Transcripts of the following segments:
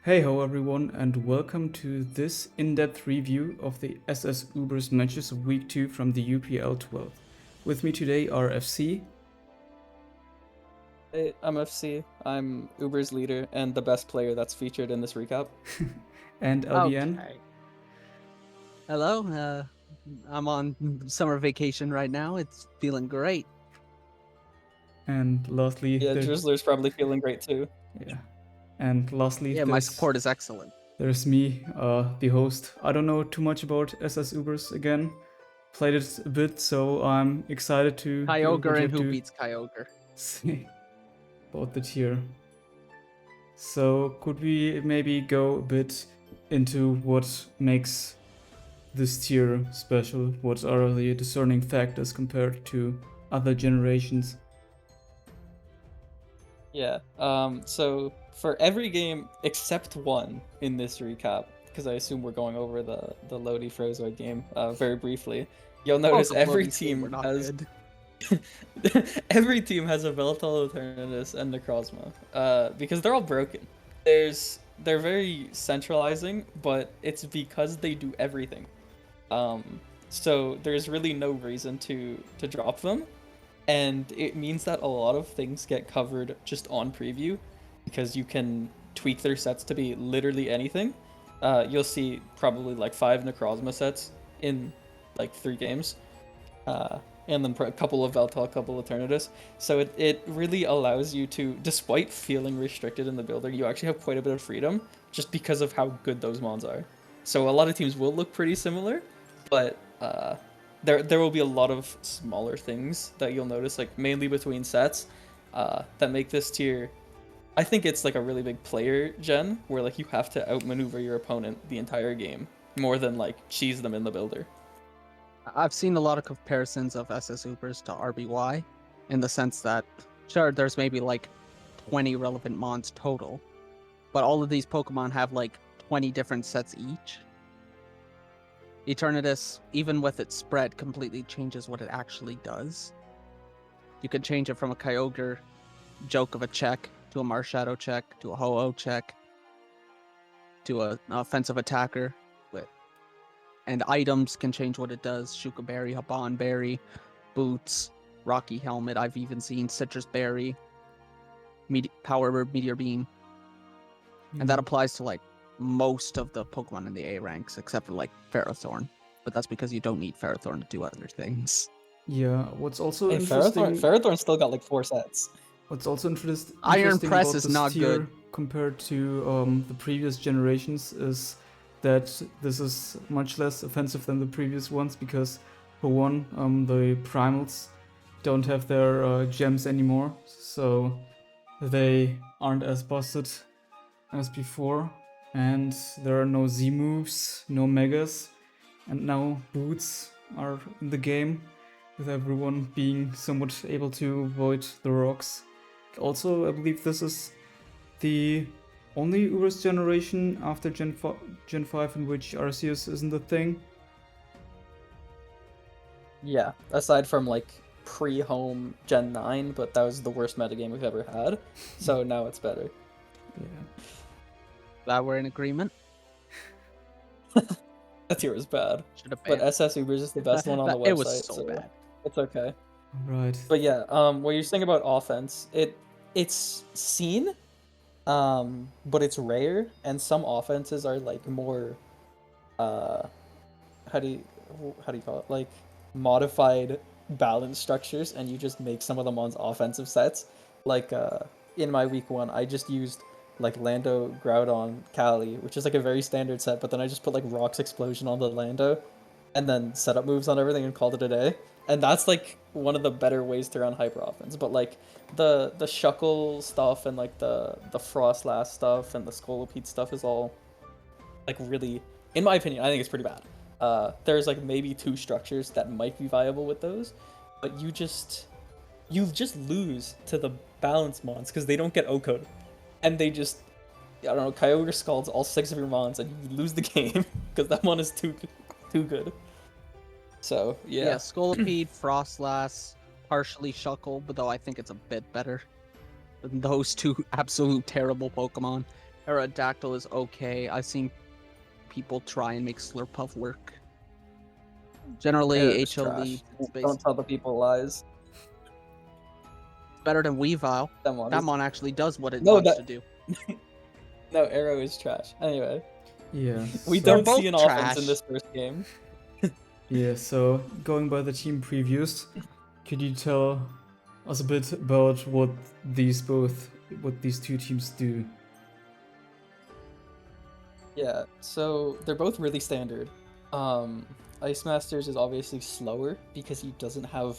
Hey ho everyone, and welcome to this in-depth review of the SwSh Ubers matches of Week 2 from the UPL 12. With me today are FC. Hey, I'm FC. I'm Uber's leader and the best player that's featured in this recap. And LBN. Okay. Hello. I'm on summer vacation right now. It's feeling great. And lastly, Yeah, Drizzler's probably feeling great too. yeah. And lastly, Yeah, my support is excellent. There's me, the host. I don't know too much about SwSh Ubers again. Played it a bit, so I'm excited to hear what Kyogre you and have who to beats Kyogre? say about the tier. So could we maybe go a bit into what makes this tier special? What are the discerning factors compared to other generations? Yeah. So for every game except one in this recap, because I assume we're going over the Lodi Frozoid game very briefly, you'll notice every team has every team has a Veltal, Eternatus, and Necrozma. Because they're all broken. They're very centralizing, but it's because they do everything. So there's really no reason to drop them, and it means that a lot of things get covered just on preview, because you can tweak their sets to be literally anything. You'll see probably like 5 Necrozma sets in like 3 games. And then a couple of Veltal, a couple of Eternatus. So it really allows you to, despite feeling restricted in the builder, you actually have quite a bit of freedom just because of how good those mons are. So a lot of teams will look pretty similar, but there will be a lot of smaller things that you'll notice, like mainly between sets, that make this tier. I think it's like a really big player gen where like you have to outmaneuver your opponent the entire game more than like cheese them in the builder. I've seen a lot of comparisons of SwSh Ubers to RBY, in the sense that, sure, there's maybe like 20 relevant mons total, but all of these Pokemon have like 20 different sets each. Eternatus, even with its spread, completely changes what it actually does. You can change it from a Kyogre joke of a check to a Marshadow check to a Ho-Oh check to an offensive attacker. And items can change what it does. Shuka Berry, Haban Berry, Boots, Rocky Helmet. I've even seen Citrus Berry, Power Meteor Beam. And that applies to like most of the Pokemon in the A ranks, except for like Ferrothorn. But that's because you don't need Ferrothorn to do other things. Yeah, what's also Hey, interesting... Ferrothorn still got like 4 sets. What's also interesting Iron Press about is this not tier good compared to the previous generations is that this is much less offensive than the previous ones, because for one, the primals don't have their gems anymore, so they aren't as busted as before, and there are no Z moves, no megas, and now boots are in the game, with everyone being somewhat able to avoid the rocks. Also, I believe this is the only Ubers generation after Gen 5 in which Arceus isn't a thing. Yeah, aside from like pre-home Gen 9, but that was the worst metagame we've ever had. So now it's better. Yeah. Glad we're in agreement. That tier was bad. But SwSh Ubers is the best one on the website. It was so bad. It's okay. Right. But yeah, what you're saying about offense, it's seen, but it's rare, and some offenses are like more, how do you call it? Like modified balance structures, and you just make some of them on offensive sets. Like in my week 1, I just used like Lando, Groudon, Cali, which is like a very standard set, but then I just put like Rocks Explosion on the Lando, and then setup moves on everything and called it a day. And that's like one of the better ways to run hyper offense. But like the Shuckle stuff and like the Frostlass stuff and the Scolipede stuff is all like really, in my opinion, I think it's pretty bad. There's like maybe 2 structures that might be viable with those, but you just lose to the balance mons because they don't get O-coded. And they just, I don't know, Kyogre scalds all 6 of your mons and you lose the game because that mon is too good. So, yeah. Scolipede, Frostlass, partially Shuckle, but though I think it's a bit better than those 2 absolute terrible Pokemon. Aerodactyl is okay. I've seen people try and make Slurpuff work. Generally, It's HO trash. lead. It's Don't tell the people lies. better than Weavile. Demon That is- mon actually does what it No, wants that- to do. No, Arrow is trash. Anyway, Yeah. we so- don't both see an offense trash. in this first game. Yeah, so going by the team previews, could you tell us a bit about what these two teams do? Yeah, so they're both really standard. Icemasters is obviously slower because he doesn't have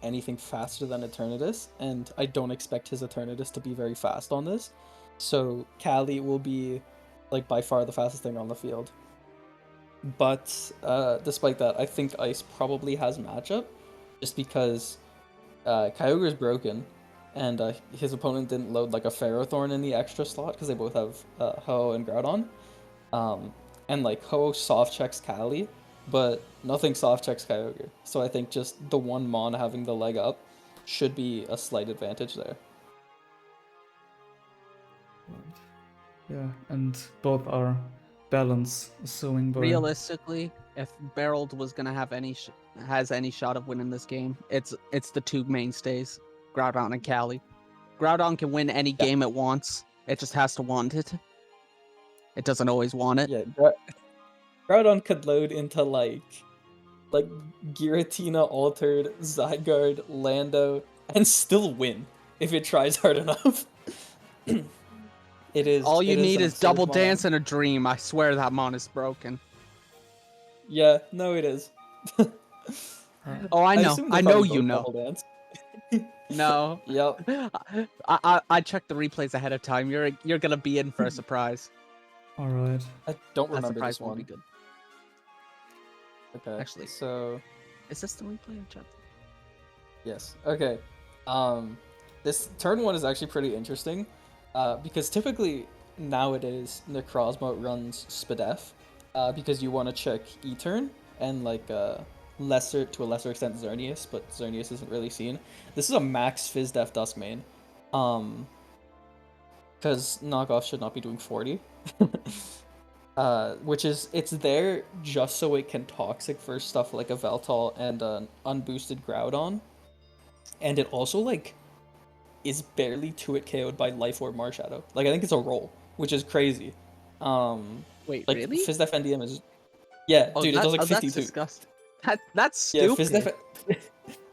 anything faster than Eternatus, and I don't expect his Eternatus to be very fast on this. So Cali will be like by far the fastest thing on the field. But despite that, I think Ice probably has matchup, just because Kyogre is broken, and his opponent didn't load like a Ferrothorn in the extra slot because they both have Ho and Groudon. And like Ho soft checks Cali, but nothing soft checks Kyogre. So I think just the one Mon having the leg up should be a slight advantage there. Right. Yeah, and both are balance, assuming by... Realistically, if Beraldo was gonna have has any shot of winning this game, it's the two mainstays, Groudon and Cali. Groudon can win any game it wants. It just has to want it. It doesn't always want it. Yeah, Groudon could load into like Giratina altered, Zygarde, Lando, and still win if it tries hard enough. It is. All you it need an is absurd Double mon. Dance and a Dream. I swear that mon is broken. Yeah, no, it is. Oh, I know. assume I they'll know probably you both know. Double Dance. No. Yep. I checked the replays ahead of time. You're gonna be in for a surprise. Alright. I don't That remember surprise this won't one. be good. Okay. Actually. So Is this the replay in chat? yes. Okay. This turn one is actually pretty interesting, because typically nowadays Necrozma runs Spadef, because you want to check E-turn and like to a lesser extent Xerneas, but Xerneas isn't really seen. This is a max Fizdef Dusk main, because knockoff should not be doing 40. Which is, it's there just so it can toxic for stuff like a Veltal and an unboosted Groudon. And it also, like, is barely 2-hit KO'd by Life Orb Marshadow. Like, I think it's a roll, which is crazy. Wait, Like, really? Fizdef NDM is... Yeah, dude, it does like 52. That's disgusting. That's Yeah, stupid.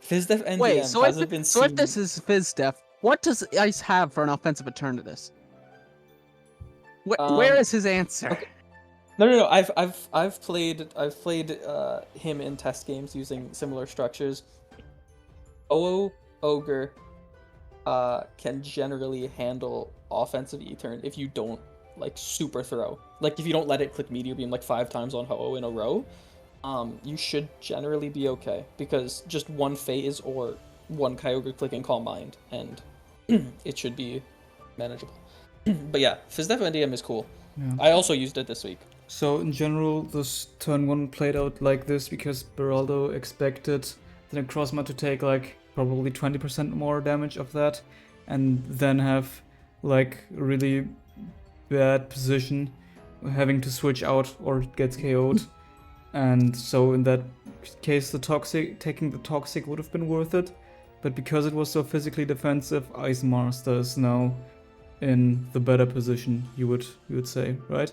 Fizdef NDM Wait, so hasn't been if seen... this is Fizdef, what does Ice have for an offensive Eternatus? Where is his answer? Okay. No. I've played him in test games using similar structures. Ogre can generally handle offensive E-turn if you don't like super throw. Like if you don't let it click Meteor Beam like 5 times on Ho-Oh in a row, you should generally be okay, because just one phase or one Kyogre clicking Calm Mind and it should be manageable. But yeah, Fizdef NDM is cool. Yeah. I also used it this week. So in general, this turn 1 played out like this because Beraldo expected the Necrozma to take like probably 20% more damage of that, and then have like a really bad position, having to switch out or it gets KO'd. And so in that case, taking the toxic would have been worth it, but because it was so physically defensive, Icemaster is now in the better position, you would say, right?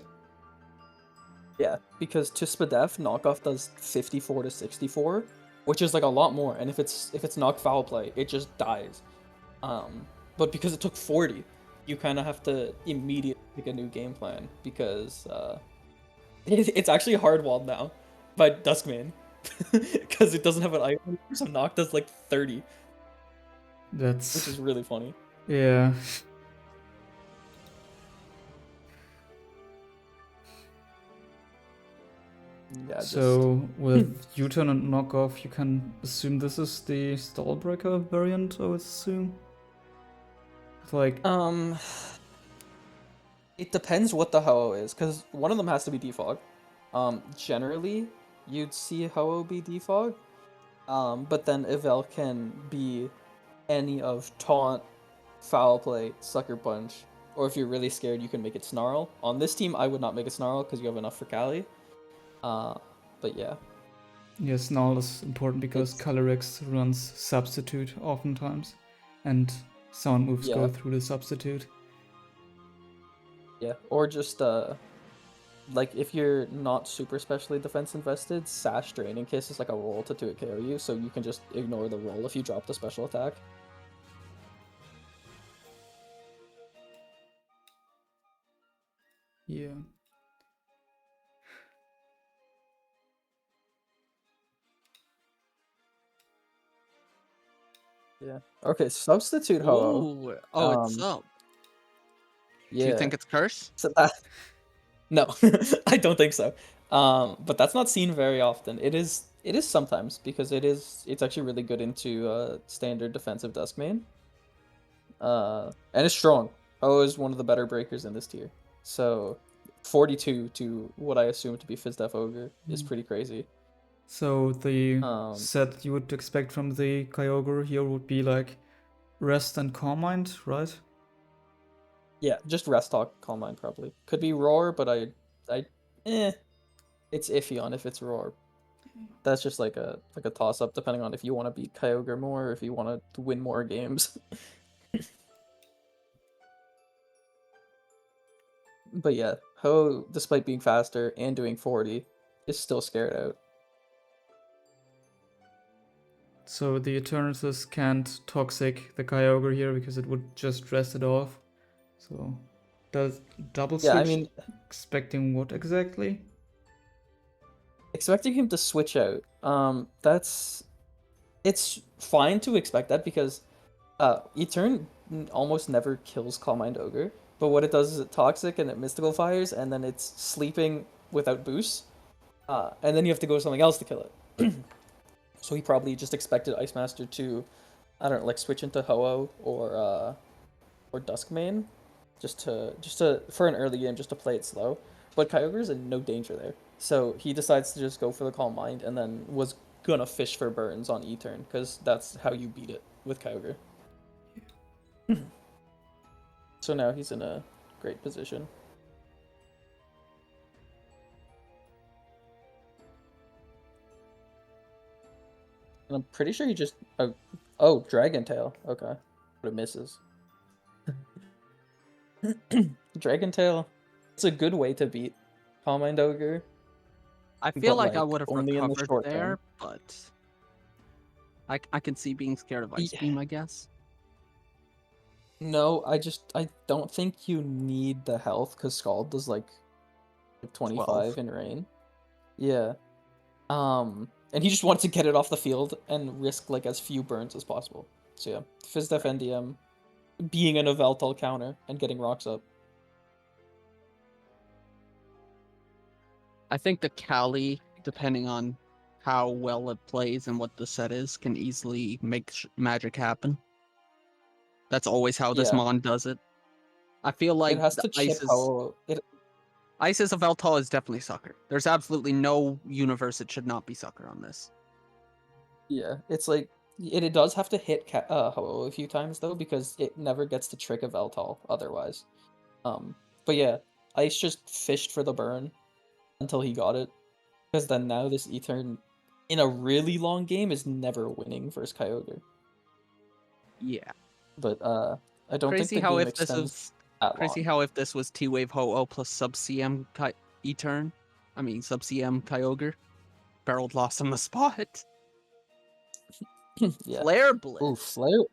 Yeah, because to Spadef, knockoff does 54 to 64, which is like a lot more. And if it's knock foul play, it just dies. But because it took 40, you kind of have to immediately pick a new game plan, because it's actually hardwalled now by Duskmane, because it doesn't have an item. So knock does like 30, which That's is really funny. yeah. Yeah. So with U-turn and knockoff, you can assume this is the Stallbreaker variant, I would assume. It's like It depends what the Ho-Oh is, because one of them has to be defog. Generally, you'd see Ho-Oh be defog, but then Yvel can be any of Taunt, Foul Play, Sucker Punch, Or if you're really scared, you can make it Snarl. On this team, I would not make it Snarl because you have enough for Kali. But yeah. Yes, Null is important because Calyrex runs Substitute oftentimes, and sound moves go through the Substitute. Yeah, or just like if you're not super specially defense invested, Sash Drain in case it's like a roll to 2-hit KO you, so you can just ignore the roll if you drop the special attack. Yeah. Yeah. Okay, substitute Ho-Oh. Ooh. Oh, it's up. Yeah. Do you think it's curse? So that... No, I don't think so. But that's not seen very often. It is sometimes because it's actually really good into standard defensive Dusk main. And it's strong. Ho is one of the better breakers in this tier. So 42 to what I assume to be Fizdef Ogre is pretty crazy. So the set you would expect from the Kyogre here would be like Rest and Calm Mind, right? Yeah, just Rest Talk, Calm Mind probably. Could be Roar, but it's iffy on if it's Roar. That's just like a toss up depending on if you want to beat Kyogre more or if you want to win more games. But yeah, Ho, despite being faster and doing 40, is still scared out. So the Eternatus can't Toxic the Kyogre here because it would just rest it off. So does double switch? Yeah, I mean, expecting what exactly? Expecting him to switch out. It's fine to expect that because Etern almost never kills Calm Mind Ogre. But what it does is it Toxic and it Mystical Fires, and then it's sleeping without boosts. And then you have to go to something else to kill it. So he probably just expected Icemaster to, I don't know, like switch into Ho-Oh or Duskmane, just to for an early game, just to play it slow. But Kyogre's in no danger there, so he decides to just go for the Calm Mind, and then was gonna fish for burns on E-turn because that's how you beat it with Kyogre. So now he's in a great position. And I'm pretty sure he just... Oh, Dragon Tail. Okay. But it misses. Dragon Tail. It's a good way to beat Calm Mind Ogre. I feel like I like, would have only in the recovered short there, term. but I can see being scared of Ice Beam, I guess. No, I don't think you need the health because Scald does like 25 12. in rain. Yeah. And he just wanted to get it off the field and risk like as few burns as possible. So yeah, Fizdef NDM being an Yveltal counter and getting rocks up. I think the Kali, depending on how well it plays and what the set is, can easily make magic happen. That's always how this Mon does it. I feel like it has to chip Isis of Yveltal is definitely sucker. There's absolutely no universe it should not be sucker on this. Yeah, it's like it does have to hit Ho-Oh a few times though because it never gets to trick Yveltal otherwise. But yeah, Ice just fished for the burn until he got it, because then now this E-turn in a really long game is never winning versus Kyogre. Yeah. But I don't think the how game if this extends is crazy how if this was T-Wave Ho-Oh plus sub CM E-turn, I mean sub CM Kyogre, barreled lost on the spot. Yeah. Flare Blitz. Ooh, Flare.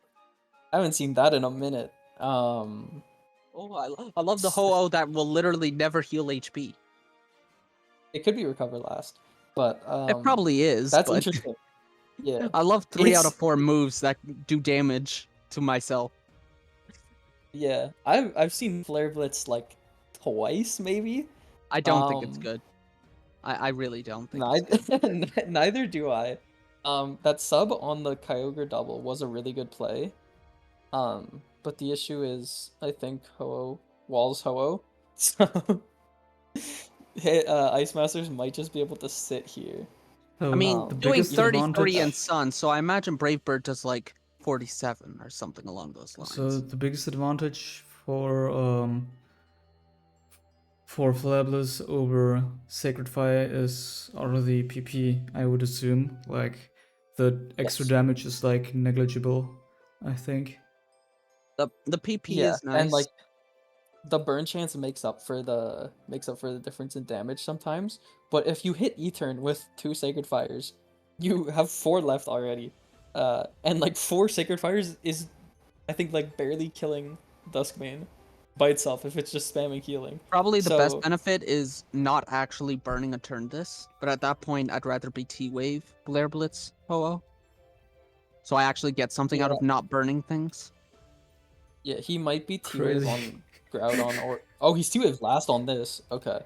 I haven't seen that in a minute. Oh, I love the Ho-Oh that will literally never heal HP. It could be Recover Last, but it probably is. That's but interesting. Yeah, I love 3 out of 4 moves that do damage to myself. Yeah, I've seen Flare Blitz like twice, maybe. I don't think it's good. I really don't think it's good. Neither do I. That sub on the Kyogre double was a really good play. But the issue is, I think Ho-Oh walls Ho-Oh, so Icemasters might just be able to sit here. So I mean, doing 33 in advantage... Sun, so I imagine Brave Bird does like 47 or something along those lines. So the biggest advantage for Flabless over Sacred Fire is already PP, I would assume. Like, the extra Yes. damage is like negligible, I think. The PP Yeah, is nice. and like the burn chance makes up for the difference in damage sometimes. But if you hit E-turn with 2 Sacred Fires, you have 4 left already. And like 4 Sacred Fires is, I think, like barely killing Duskmane by itself if it's just spamming healing. Probably the best So benefit is not actually burning a turn this, but at that point I'd rather be T-Wave Blair Blitz Ho-Oh. So I actually get something out yeah, of not burning things. yeah, he might be T-Wave Crazy. on Groudon or he's T-Wave last on this. Okay.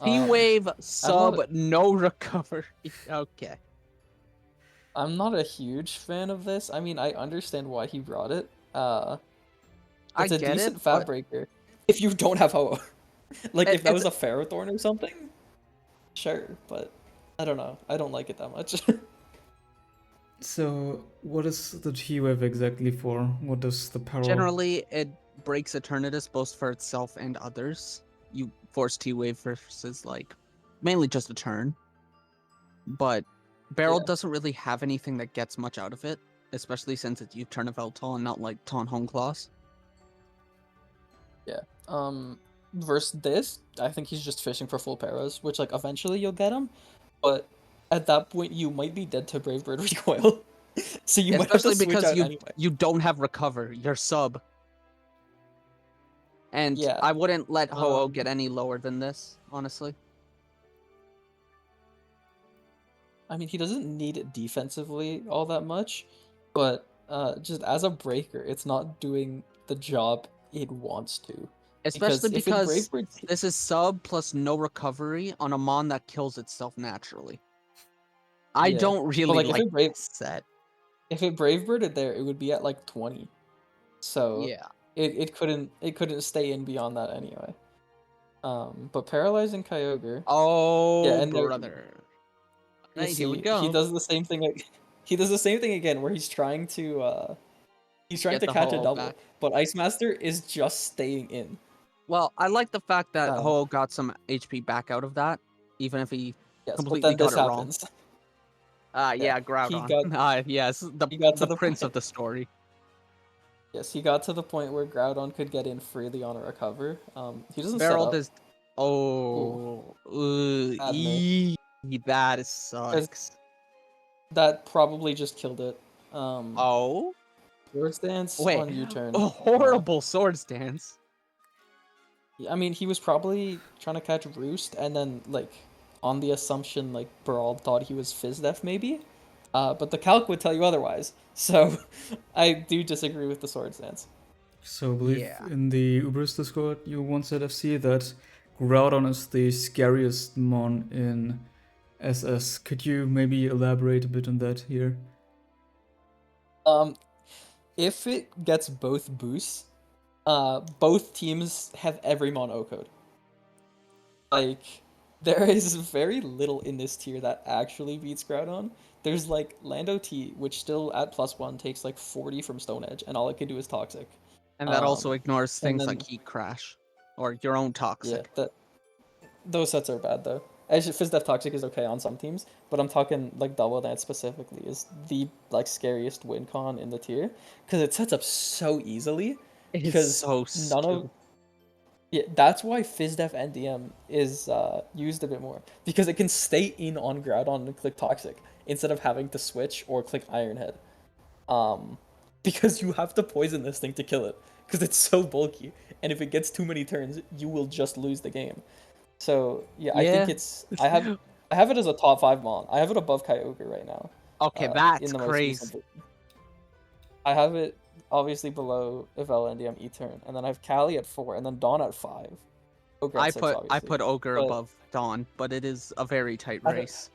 T-Wave I'm sub not no recovery. Okay. I'm not a huge fan of this. I mean, I understand why he brought it. I It's a get it, decent Fat but Breaker if you don't have Ho-Oh. Like if that it's was a Ferrothorn or something, sure, but I don't know. I don't like it that much. So, what is the T-Wave exactly for? What does the power... generally it breaks Eternatus both for itself and others. You force T-Wave versus like mainly just a turn. But Beryl Yeah. doesn't really have anything that gets much out of it, especially since it's U-turn of Eltal and not like Taunt Home Claws. Yeah. Versus this, I think he's just fishing for full paras, which like eventually you'll get him, but at that point you might be dead to Brave Bird Recoil. So you might have to Especially switch because out anyway. you don't have recover, you're sub. And Yeah. I wouldn't let Ho-Oh Um, get any lower than this, honestly. I mean, he doesn't need it defensively all that much, but just as a breaker, it's not doing the job it wants to. Especially Because if it's because Brave Bird, this is sub plus no recovery on a mon that kills itself naturally. I yeah. don't But really like like this set. if it Brave Birded there, it would be at like 20. So Yeah. it couldn't stay in beyond that anyway. But paralyzing Kyogre, yeah, Oh, and there, brother. you Alright, here we see, he go. does the same thing. Like, he does the same thing again, where he's trying Get to the catch a Ho-Oh double, back. but Icemaster is just staying in. Well, I like the fact that Um, Ho got some HP back out of that, even if he yes, but completely then got this it wrong. happens. Yeah, He Groudon. got Yes, he got to the the prince point. of the story. Yes, he got to the point where Groudon could get in freely on a recover. He doesn't set Berald up. is. Ooh, Oh, bad move. that 'Cause sucks. that probably just killed it. Oh, Swords Dance wait, on U-turn. a horrible sword stance. I mean, he was probably trying to catch Roost, and then like on the assumption like Brawl thought he was Fizdef maybe, but the calc would tell you otherwise. So I do disagree with the Swords Dance. So I believe Yeah. in the Ubers Discord you once said, FC, that Groudon is the scariest mon in SS. Could you maybe elaborate a bit on that here? If it gets both boosts, both teams have every mono code. Like, there is very little in this tier that actually beats Groudon. There's like Lando T, which still at +1 takes like 40 from Stone Edge, and all it can do is Toxic. And that also ignores And things then like Heat Crash or your own yeah, Toxic. those sets are bad though. Actually, Fizdef Toxic is okay on some teams, but I'm talking like Double Dance specifically is the like scariest win con in the tier because it sets up so easily. It's Because so none of stupid. yeah, that's why Fizdef NDM is used a bit more because it can stay in on Groudon and click Toxic instead of having to switch or click Iron Head. Because you have to poison this thing to kill it because it's so bulky, and if it gets too many turns, you will just lose the game. So yeah, I think Yeah. it's I have it as a top 5 mon. I have it above Kyogre right now. Okay, In that's the most crazy. recent. I have it obviously below Yvel, NDM, E-turn, and then I have Callie at 4, and then Dawn at 5. Ogre at 6, I obviously. put Ogre But above Dawn, but it is a very tight I don't- race.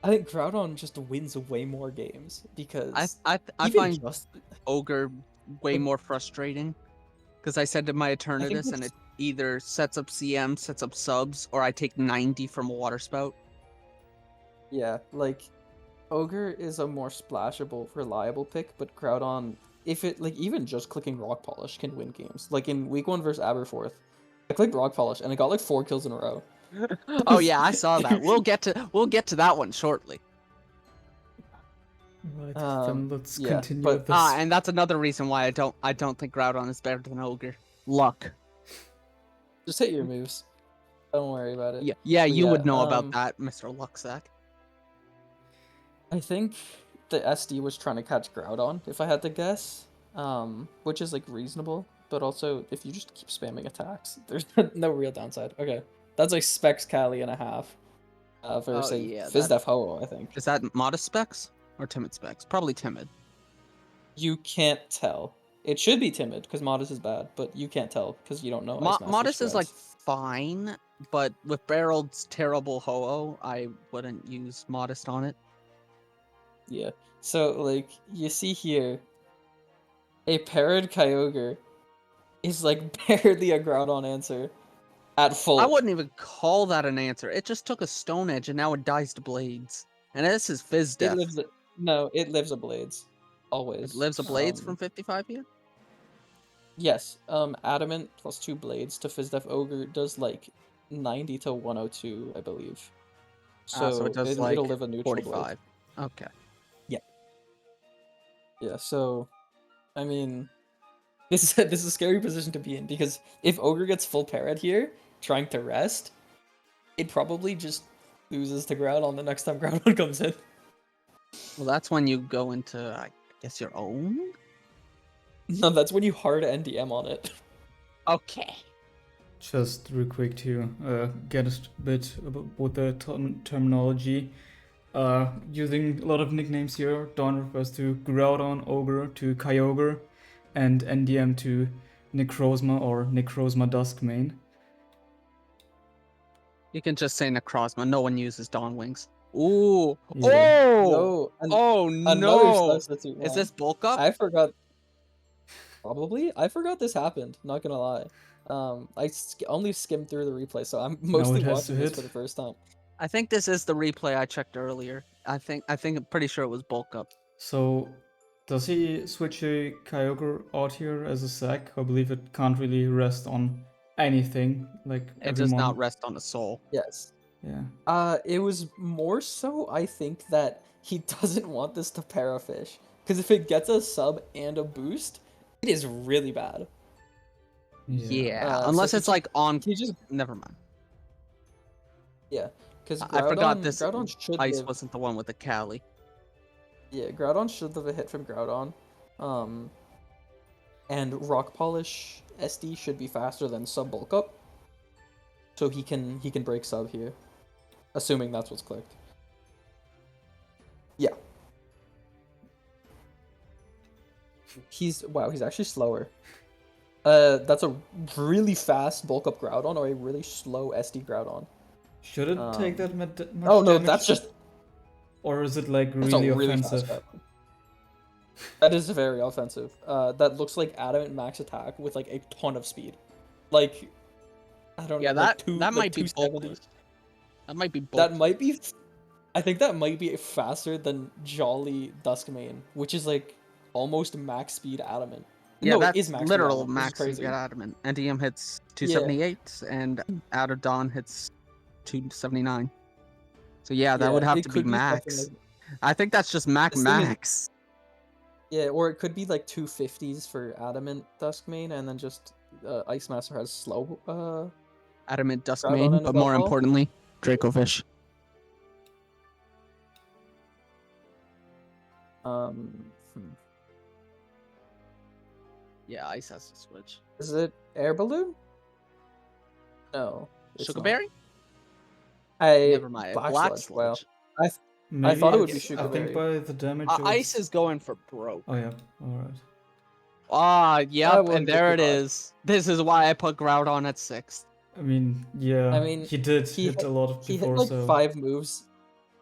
I think Groudon just wins way more games because I even find just Ogre way Like- more frustrating because I said to my Eternatus and it either sets up CM, sets up subs, or I take 90 from a Water Spout. yeah, like Ogre is a more splashable, reliable pick, but Groudon if it like even just clicking Rock Polish can win games. Like in week 1 versus Aberforth, I clicked Rock Polish and I got like 4 kills in a row. Oh yeah, I saw that. We'll get to that one shortly. Right, then let's yeah, continue but- with this. And that's another reason why I don't think Groudon is better than Ogre. Luck. Just hit your moves. Don't worry about it. Yeah, But you yeah, would know about that, Mr. Lucksack. I think the SD was trying to catch Groudon, if I had to guess, which is like reasonable. But also, if you just keep spamming attacks, there's no real downside. Okay, that's like Specs Cali and a half. Versus Fizdef Ho-Oh, I think. Is that modest specs or timid specs? Probably timid. You can't tell. It should be timid because modest is bad, but you can't tell because you don't know. Modest is like fine, but with Berald's terrible Ho-Oh, I wouldn't use modest on it. Yeah. So like you see here, a paired Kyogre is like barely a Groudon answer at full. I wouldn't even call that an answer. It just took a Stone Edge and now it dies to Blades. And this is Fizdef. It lives a Blades. Always. It lives a Blades from 55 here? Yes. Adamant plus 2 Blades to Fizdef Ogre does like 90 to 102, I believe. So, it does it'll live a neutral 45. Blade. Okay. Yeah, so I mean this is a scary position to be in because if Ogre gets full parrot here, trying to rest, it probably just loses to Groudon the next time Groudon comes in. Well, that's when you go into, I guess, your own? No, that's when you hard NDM on it. Okay. Just real quick to get a bit about with the terminology. Using a lot of nicknames here, Dawn refers to Groudon, Ogre to Kyogre, and NDM to Necrozma or Necrozma Duskmane. You can just say Necrozma. No one uses Dawn Wings. Ooh. Yeah. Oh! No, no! another substitute. Is this bulk up? I forgot. Probably. I forgot this happened. Not gonna lie. Only skimmed through the replay, so I'm mostly watching this for the first time. I think this is the replay I checked earlier. I'm pretty sure it was bulk up. So, does he switch a Kyogre out here as a sack? I believe it can't really rest on anything. Like It does not rest on a soul. Yes. Yeah. It was more so, I think, that he doesn't want this to Parafish. Because if it gets a sub and a boost, it is really bad. Yeah. Unless it's like on... He just... Never mind. Yeah. Because I forgot this Groudon should Ice live... wasn't the one with the Cali. Yeah, Groudon should live a hit from Groudon. And Rock Polish SD should be faster than sub bulk up. So he can break sub here. Assuming that's what's clicked. Yeah. He's actually slower. That's a really fast bulk up Groudon or a really slow SD Groudon. Should it take that much Oh no, damage? that's just... Or is it like That's really a really offensive? fast Groudon. That is very offensive. That looks like Adamant max attack with like a ton of speed. Like, I don't know. That Like might be bulk. That might be bulk. That might be... I think that might be faster than Jolly Duskmane, which is like almost max speed Adamant. Yeah, no, that's it is max literal speed max crazy. speed Adamant. NDM hits 278 and Out of Dawn hits 279. So yeah, that would have it to be could max. something I think that's just max This thing is- max. Yeah, or it could be like 250s for Adamant Duskmane, and then just Icemaster has slow. Adamant Groudon Duskmane, and but more Velval? importantly, Dracovish. Yeah, Ice has to switch. Is it Air Balloon? No. it's Sugar not. Berry? Never Never mind. Black Black Sludge, Sludge. well. Maybe thought it would be it's- Sugar I think Berry. by the damage. it was- Ice is going for broke. Oh yeah. All right. Yep, wouldn't and be there it too bad. is. This is why I put Groudon at 6th. I mean, yeah. I mean, he did he hit hit- a lot of He hit before, like so 5 moves.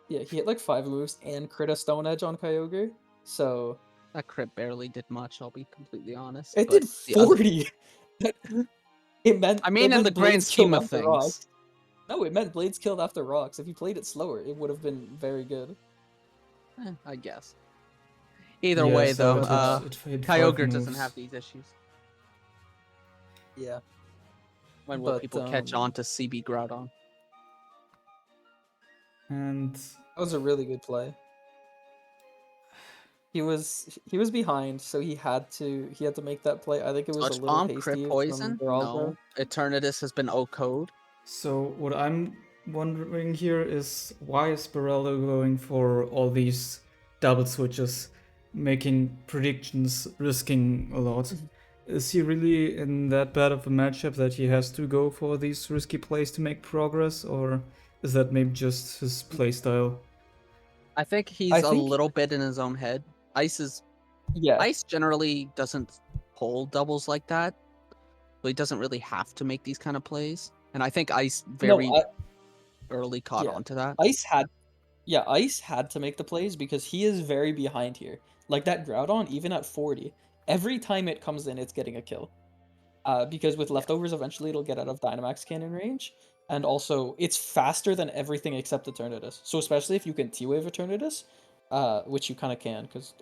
Yeah, he hit like 5 moves and crit a Stone Edge on Kyogre. So That crit barely did much, I'll be completely honest. it but did the other- 40. It meant. I mean, it in meant the grand Blades scheme killed of after rocks. things. No, it meant Blades killed after rocks. If you played it slower, it would have been very good. I guess. Either Yeah, way, so though, it hit 5 Kyogre doesn't moves. have these issues. Yeah. When will But, people catch on to CB Groudon? And That was a really good play. He was behind, so he had to make that play. I think it was Such a little bomb hasty crit from poison? Beraldo. No. Eternatus has been O-code. so what I'm wondering here is why is Beraldo going for all these double switches, making predictions, risking a lot? Is he really in that bad of a matchup that he has to go for these risky plays to make progress, or is that maybe just his playstyle? I think he's I a think- little bit in his own head. Ice generally doesn't pull doubles like that, so he doesn't really have to make these kind of plays. And I think Ice very early caught on to that. Ice had to make the plays because he is very behind here. Like that Groudon, even at 40, every time it comes in, it's getting a kill. Because with leftovers, eventually it'll get out of Dynamax cannon range, and also it's faster than everything except Eternatus. So especially if you can T-Wave Eternatus, which you kind of can, because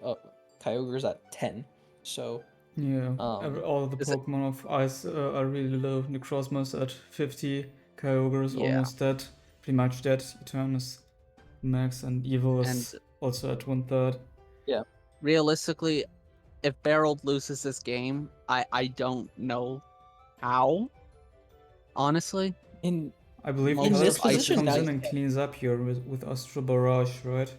Kyogre's at 10. So Yeah, all of the Pokemon of Ice are really low. Necrozma's at 50, Kyogre is almost dead, pretty much dead. Eternus max, and Evil is also at 1/3. Yeah. Realistically, if Berald loses this game, I don't know how. Honestly, I believe in this position comes now in and cleans up here with Astral Barrage, right?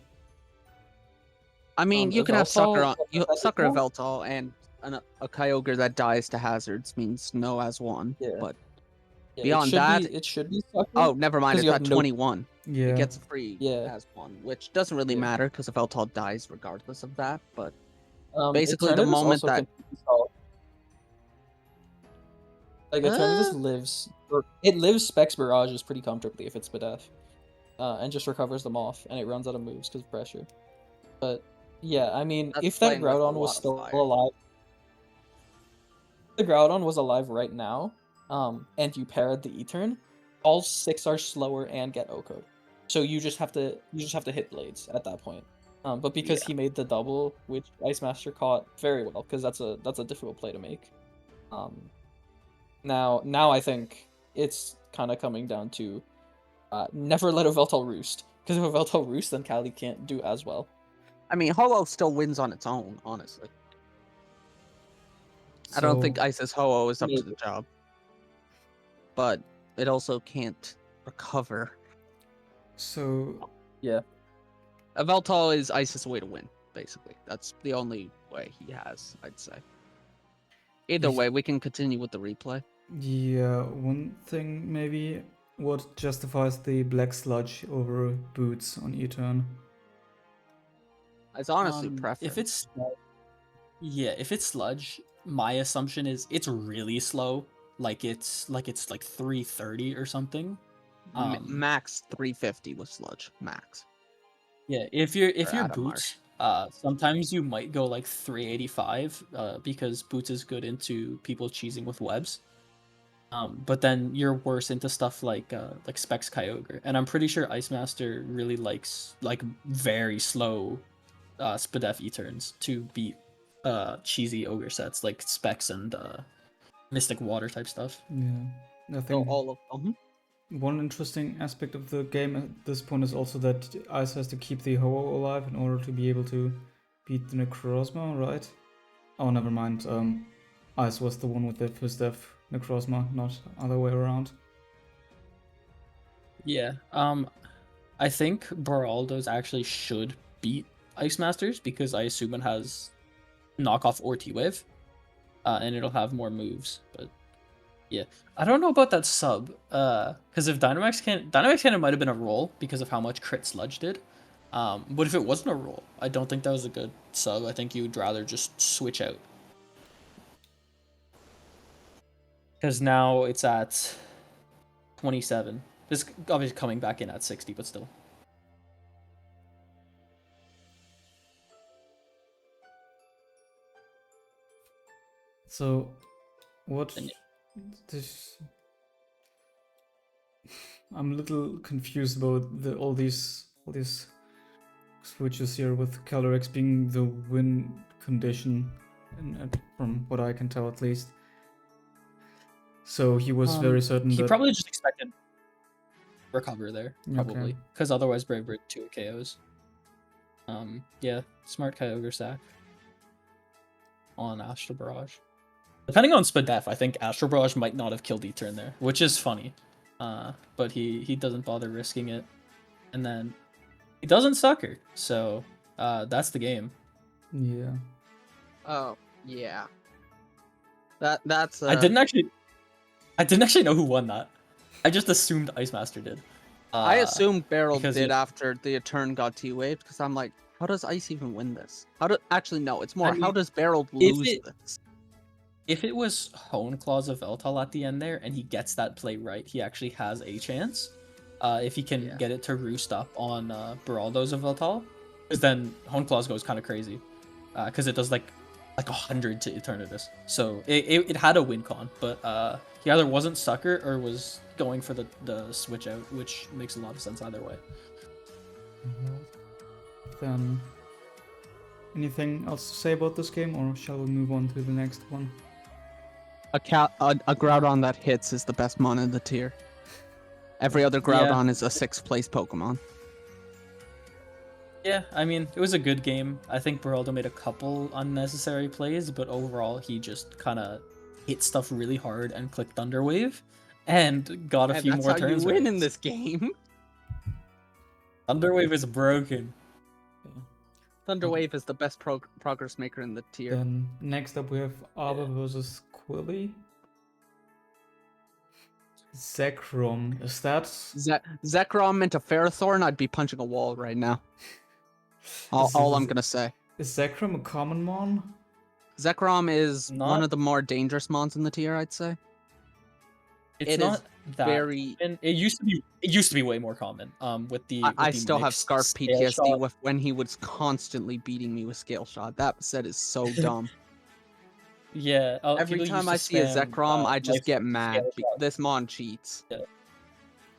I mean, you can have Sucker Veltal- a Veltal, and a Kyogre that dies to hazards means no as one. Yeah. But Yeah, beyond that, it should be Sucker. oh, never mind. 'cause It's you at have 21. Yeah. It gets free Yeah. as one, which doesn't really matter because a Veltal dies regardless of that. But basically, the Eternatus moment also that can be solved. Like Eternatus lives Specs Barrages pretty comfortably if it's Spadef. And just recovers them off, and it runs out of moves because of pressure. But yeah, I mean, That's if that playing with a Groudon was lot of still fire. alive, if the Groudon was alive right now, and you paired the Etern, all 6 are slower and get O-code. So you just have to hit Blades at that point. But because he made the double, which Icemaster caught very well, because that's a difficult play to make. Now I think it's kind of coming down to never let a Veltal roost, because if a Veltal roost, then Kali can't do as well. I mean, Ho-Oh still wins on its own, honestly. I don't think Ice's Ho-Oh is up to the job. But it also can't recover. So yeah. A Veltal is Ice's way to win, basically. That's the only way he has, I'd say. Either way, we can continue with the replay. Yeah, one thing maybe, what justifies the Black Sludge over Boots on E-turn? It's honestly preference. If it's Sludge, my assumption is it's really slow. Like it's 330 or something. Max 350 with Sludge, max. Yeah, if you're Adam Boots, sometimes you might go like 385, because Boots is good into people cheesing with webs. But then you're worse into stuff like Specs Kyogre, and I'm pretty sure Icemaster really likes like very slow Spadef E-turns to beat cheesy ogre sets like Specs and Mystic Water type stuff. Yeah, I think all of them. One interesting aspect of the game at this point is also that Ice has to keep the Ho-Oh alive in order to be able to beat the Necrozma, right? Oh, never mind. Ice was the one with the first death Necrozma, not other way around. Yeah. I think Beraldo's actually should beat Icemasters because I assume it has knockoff or T-Wave, and it'll have more moves. But yeah, I don't know about that sub, because if Dynamax Cannon might have been a roll because of how much crit Sludge did. But if it wasn't a roll, I don't think that was a good sub. I think you'd rather just switch out. Because now it's at 27. It's obviously coming back in at 60, but still. So, what this? I'm a little confused about all these switches here, with Calyrex being the win condition, from what I can tell at least. So he was very certain He that... probably just expected recover there, Okay. probably, because otherwise Brave Bird 2 KOs. Yeah, smart Kyogre sack on Astral Barrage. Depending on Spadef, I think Astral Barrage might not have killed E-turn there, which is funny. But he doesn't bother risking it, and then he doesn't sucker. So that's the game. Yeah. Oh, yeah. That's. I didn't actually know who won that. I just assumed Icemaster did. I assumed Beraldo because did it- after the turn got T-waved, because I'm like, how does Ice even win this? Actually, no, it's more, I how mean, does Beraldo if lose it- this? If it was Hone Claws of Veltal at the end there, and he gets that play right, he actually has a chance. If he can get it to roost up on Beraldo's of Veltal, because then Hone Claws goes kind of crazy, because it does like 100 to Eternatus. So it had a win con, but he either wasn't Sucker or was going for the switch out, which makes a lot of sense either way. Then, anything else to say about this game, or shall we move on to the next one? A Groudon that hits is the best mon in the tier. Every other Groudon is a 6th place Pokemon. Yeah, I mean, it was a good game. I think Beraldo made a couple unnecessary plays, but overall he just kind of hit stuff really hard and clicked Thunder Wave, and got a few that's more how turns you win right. in this game. Thunder Wave is broken. Thunder Wave is the best progress maker in the tier. Then next up we have Arbor versus QWILY. Zekrom, is that... Zekrom into Ferrothorn, I'd be punching a wall right now. All I'm gonna say. Is Zekrom a common mon? Zekrom is one Not- of the more dangerous mons in the tier, I'd say. It's It not is that very- and it used to be way more common. With the I with the still have mixed Scarf Scale PTSD Shot. with when he was constantly beating me with Scale Shot. That set is so dumb. Yeah. Every people time used I to see a spam, Zekrom, I just Life get Orb mad. Scale Because Shot. this mon cheats.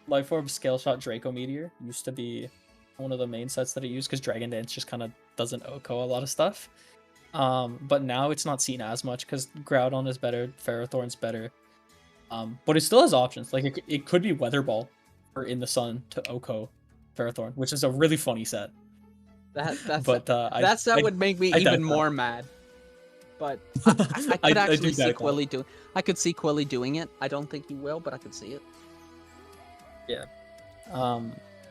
Life Orb Scale Shot Draco Meteor used to be one of the main sets that I used, because Dragon Dance just kind of doesn't OHKO a lot of stuff. But now it's not seen as much because Groudon is better, Ferrothorn's better. But it still has options. Like it could be Weather Ball or In the Sun to OHKO Ferrothorn, which is a really funny set. That set would make me I even doubt more mad. But I could I actually do see doubt that. QWILY do. I could see QWILY doing it. I don't think he will, but I could see it.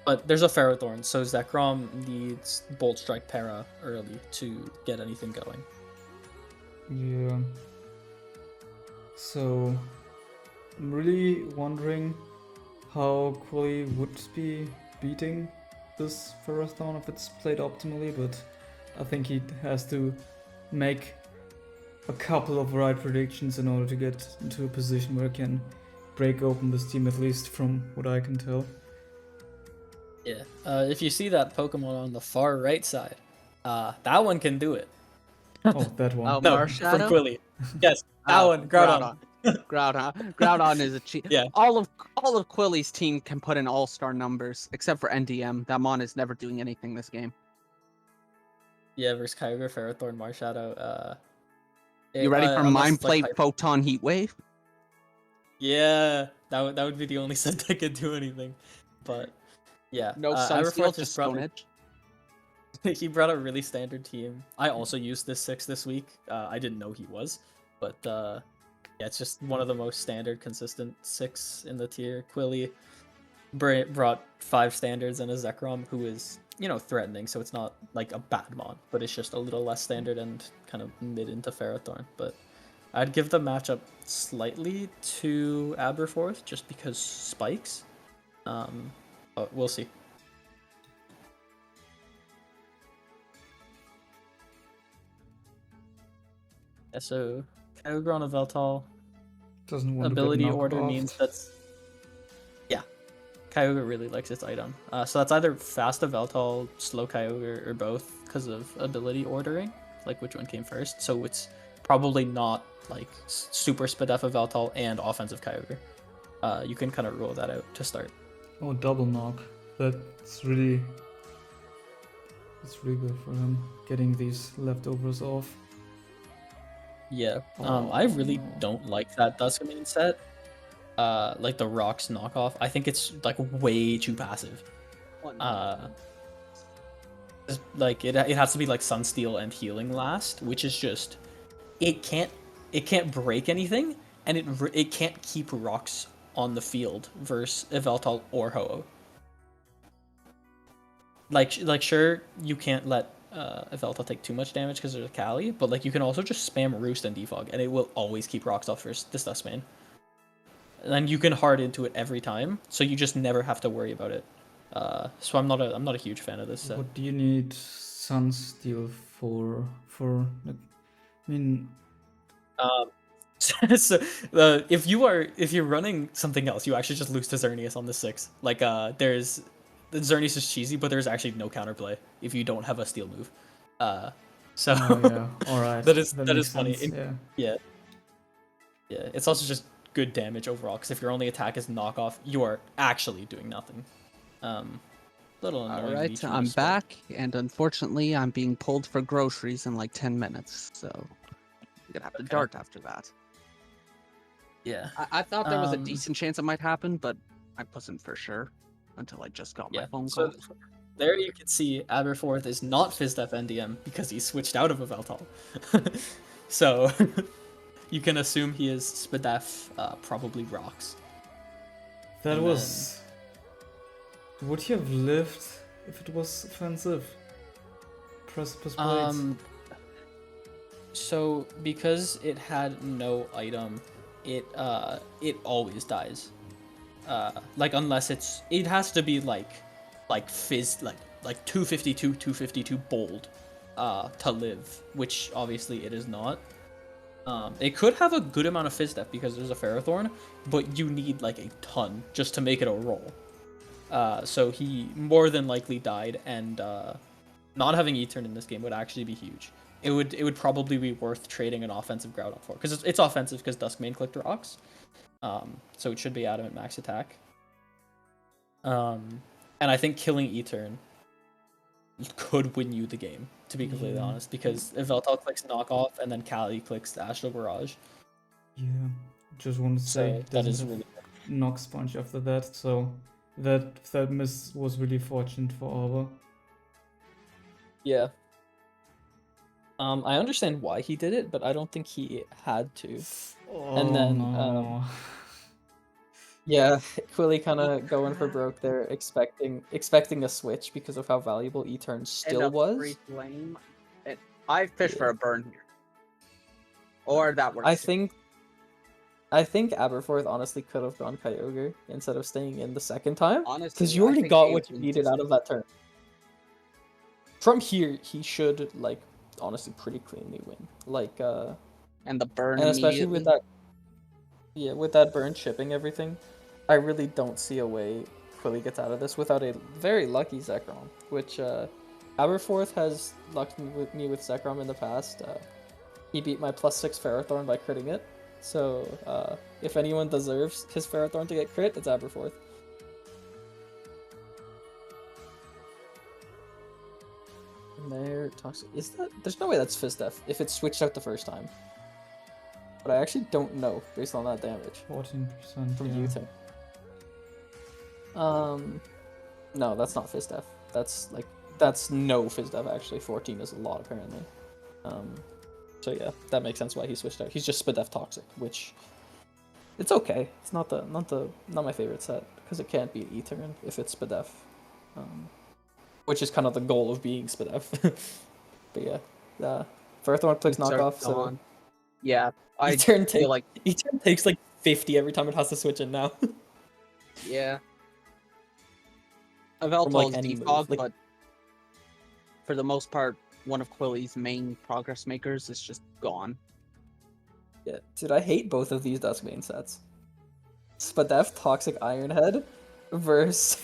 But there's a Ferrothorn, so Zekrom needs Bolt Strike Para early to get anything going. Yeah. So, I'm really wondering how QWILY would be beating this Ferrothorn if it's played optimally, but I think he has to make a couple of right predictions in order to get into a position where he can break open this team, at least from what I can tell. Yeah. If you see that Pokemon on the far right side, that one can do it. Oh, that one. Oh, No, Marshadow? from QWILY. Yes, that one. Groudon. Groudon is a cheat. Yeah. All of QWILY's team can put in all-star numbers, except for NDM. That mon is never doing anything this game. Yeah, versus Kyogre, Ferrothorn, Marshadow. You ready for unless Mind it's, like, Plate Photon Heat Wave? Yeah, that would be the only set that could do anything. But yeah, No Sunsteel, Aberforth just brought Stone Edge. he brought a really standard team. I also used this 6 this week. I didn't know he was, but yeah, it's just one of the most standard, consistent 6 in the tier. QWILY brought 5 standards and a Zekrom, who is, threatening, so it's not like a bad mon, but it's just a little less standard and kind of mid into Ferrothorn. But I'd give the matchup slightly to Aberforth just because spikes. But we'll see. Yeah, so Kyogre on a Veltal. Doesn't want Ability to get knocked order off. means that's... Yeah. Kyogre really likes its item. So that's either fast a Veltal, slow Kyogre, or both because of ability ordering, like which one came first. So it's probably not like super Spadefa Veltal and offensive Kyogre. You can kind of rule that out to start. Oh, double knock. That's really it's really good for him getting these leftovers off. Yeah. I really don't like that Duskmane set. Like the Rocks knockoff. I think it's like way too passive. Like it has to be like Sunsteel and Healing last, which is just it can't break anything, and it can't keep Rocks on the field versus Yveltal or Ho-Oh. Like sure you can't let Yveltal take too much damage because there's a Kali, but like you can also just spam Roost and Defog, and it will always keep Rocks off first. This Duskmane. And then you can hard into it every time, so you just never have to worry about it. So I'm not a huge fan of this set. What do you need Sunsteel for? I mean, so if you're running something else, you actually just lose to Xerneas on the 6. Like there's the Xerneas is cheesy, but there's actually no counterplay if you don't have a steel move. So oh, yeah, all right. that is makes funny. sense, Yeah. It's also just good damage overall because if your only attack is knockoff, you are actually doing nothing. Little annoying. Alright, I'm back, and unfortunately I'm being pulled for groceries in like 10 minutes, so I'm gonna have to dart after that. Yeah. I thought there was a decent chance it might happen, but I wasn't for sure until I just got my phone call. So there you can see Aberforth is not FizzDef NDM because he switched out of a Yveltal. So you can assume he is Spadef, probably Rocks. That was... Would he have lived if it was offensive? Precipice Blades? So because it had no item, it always dies. Like unless it has to be like fizz like 252 252 bold to live, which obviously it is not. It could have a good amount of fizz depth because there's a Ferrothorn, but you need like a ton just to make it a roll. So he more than likely died, and not having E-turn in this game would actually be huge. It would probably be worth trading an offensive Groudon for, because it's offensive because Duskmane clicked Rocks. So it should be Adamant max attack. And I think killing E-turn could win you the game, to be completely honest, because Yveltal clicks knockoff and then Kali clicks the Astral Barrage. Yeah, just want to say that is really knock sponge after that, so that miss was really fortunate for Arbor. Yeah. I understand why he did it, but I don't think he had to. And then, no. Yeah, QWILY kind of going for broke there, expecting a switch because of how valuable E-turn still was. Free flame. I fish for a burn here. Or that works. I think Aberforth honestly could have gone Kyogre instead of staying in the second time. Honestly, because you already think got what you needed out of that turn. From here, he should, like, honestly pretty cleanly win. Like, and the burn, and especially with that, yeah, with that burn chipping everything, I really don't see a way QWILY gets out of this without a very lucky Zekrom, which Aberforth has lucked me with Zekrom in the past. He beat my +6 Ferrothorn by critting it, so if anyone deserves his Ferrothorn to get crit, it's Aberforth. And there, toxic. Is that? There's no way that's FizzDef if it's switched out the first time. But I actually don't know based on that damage. 14% from yeah. U-turn. No, that's not FizzDef. That's no FizzDef actually. 14 is a lot apparently. So yeah, that makes sense why he switched out. He's just Spadef toxic, which it's okay. It's not my favorite set because it can't beat E-turn if it's Spadef. Which is kind of the goal of being Spadef. But yeah, Ferrothorn clicks knockoff, so yeah, E-turn takes like 50 every time it has to switch in now. Yeah. Yveltal's like any defog, move, but for the most part, one of QWILY's main progress makers is just gone. Yeah, dude, I hate both of these Duskmane sets. Spadef Toxic Iron Head versus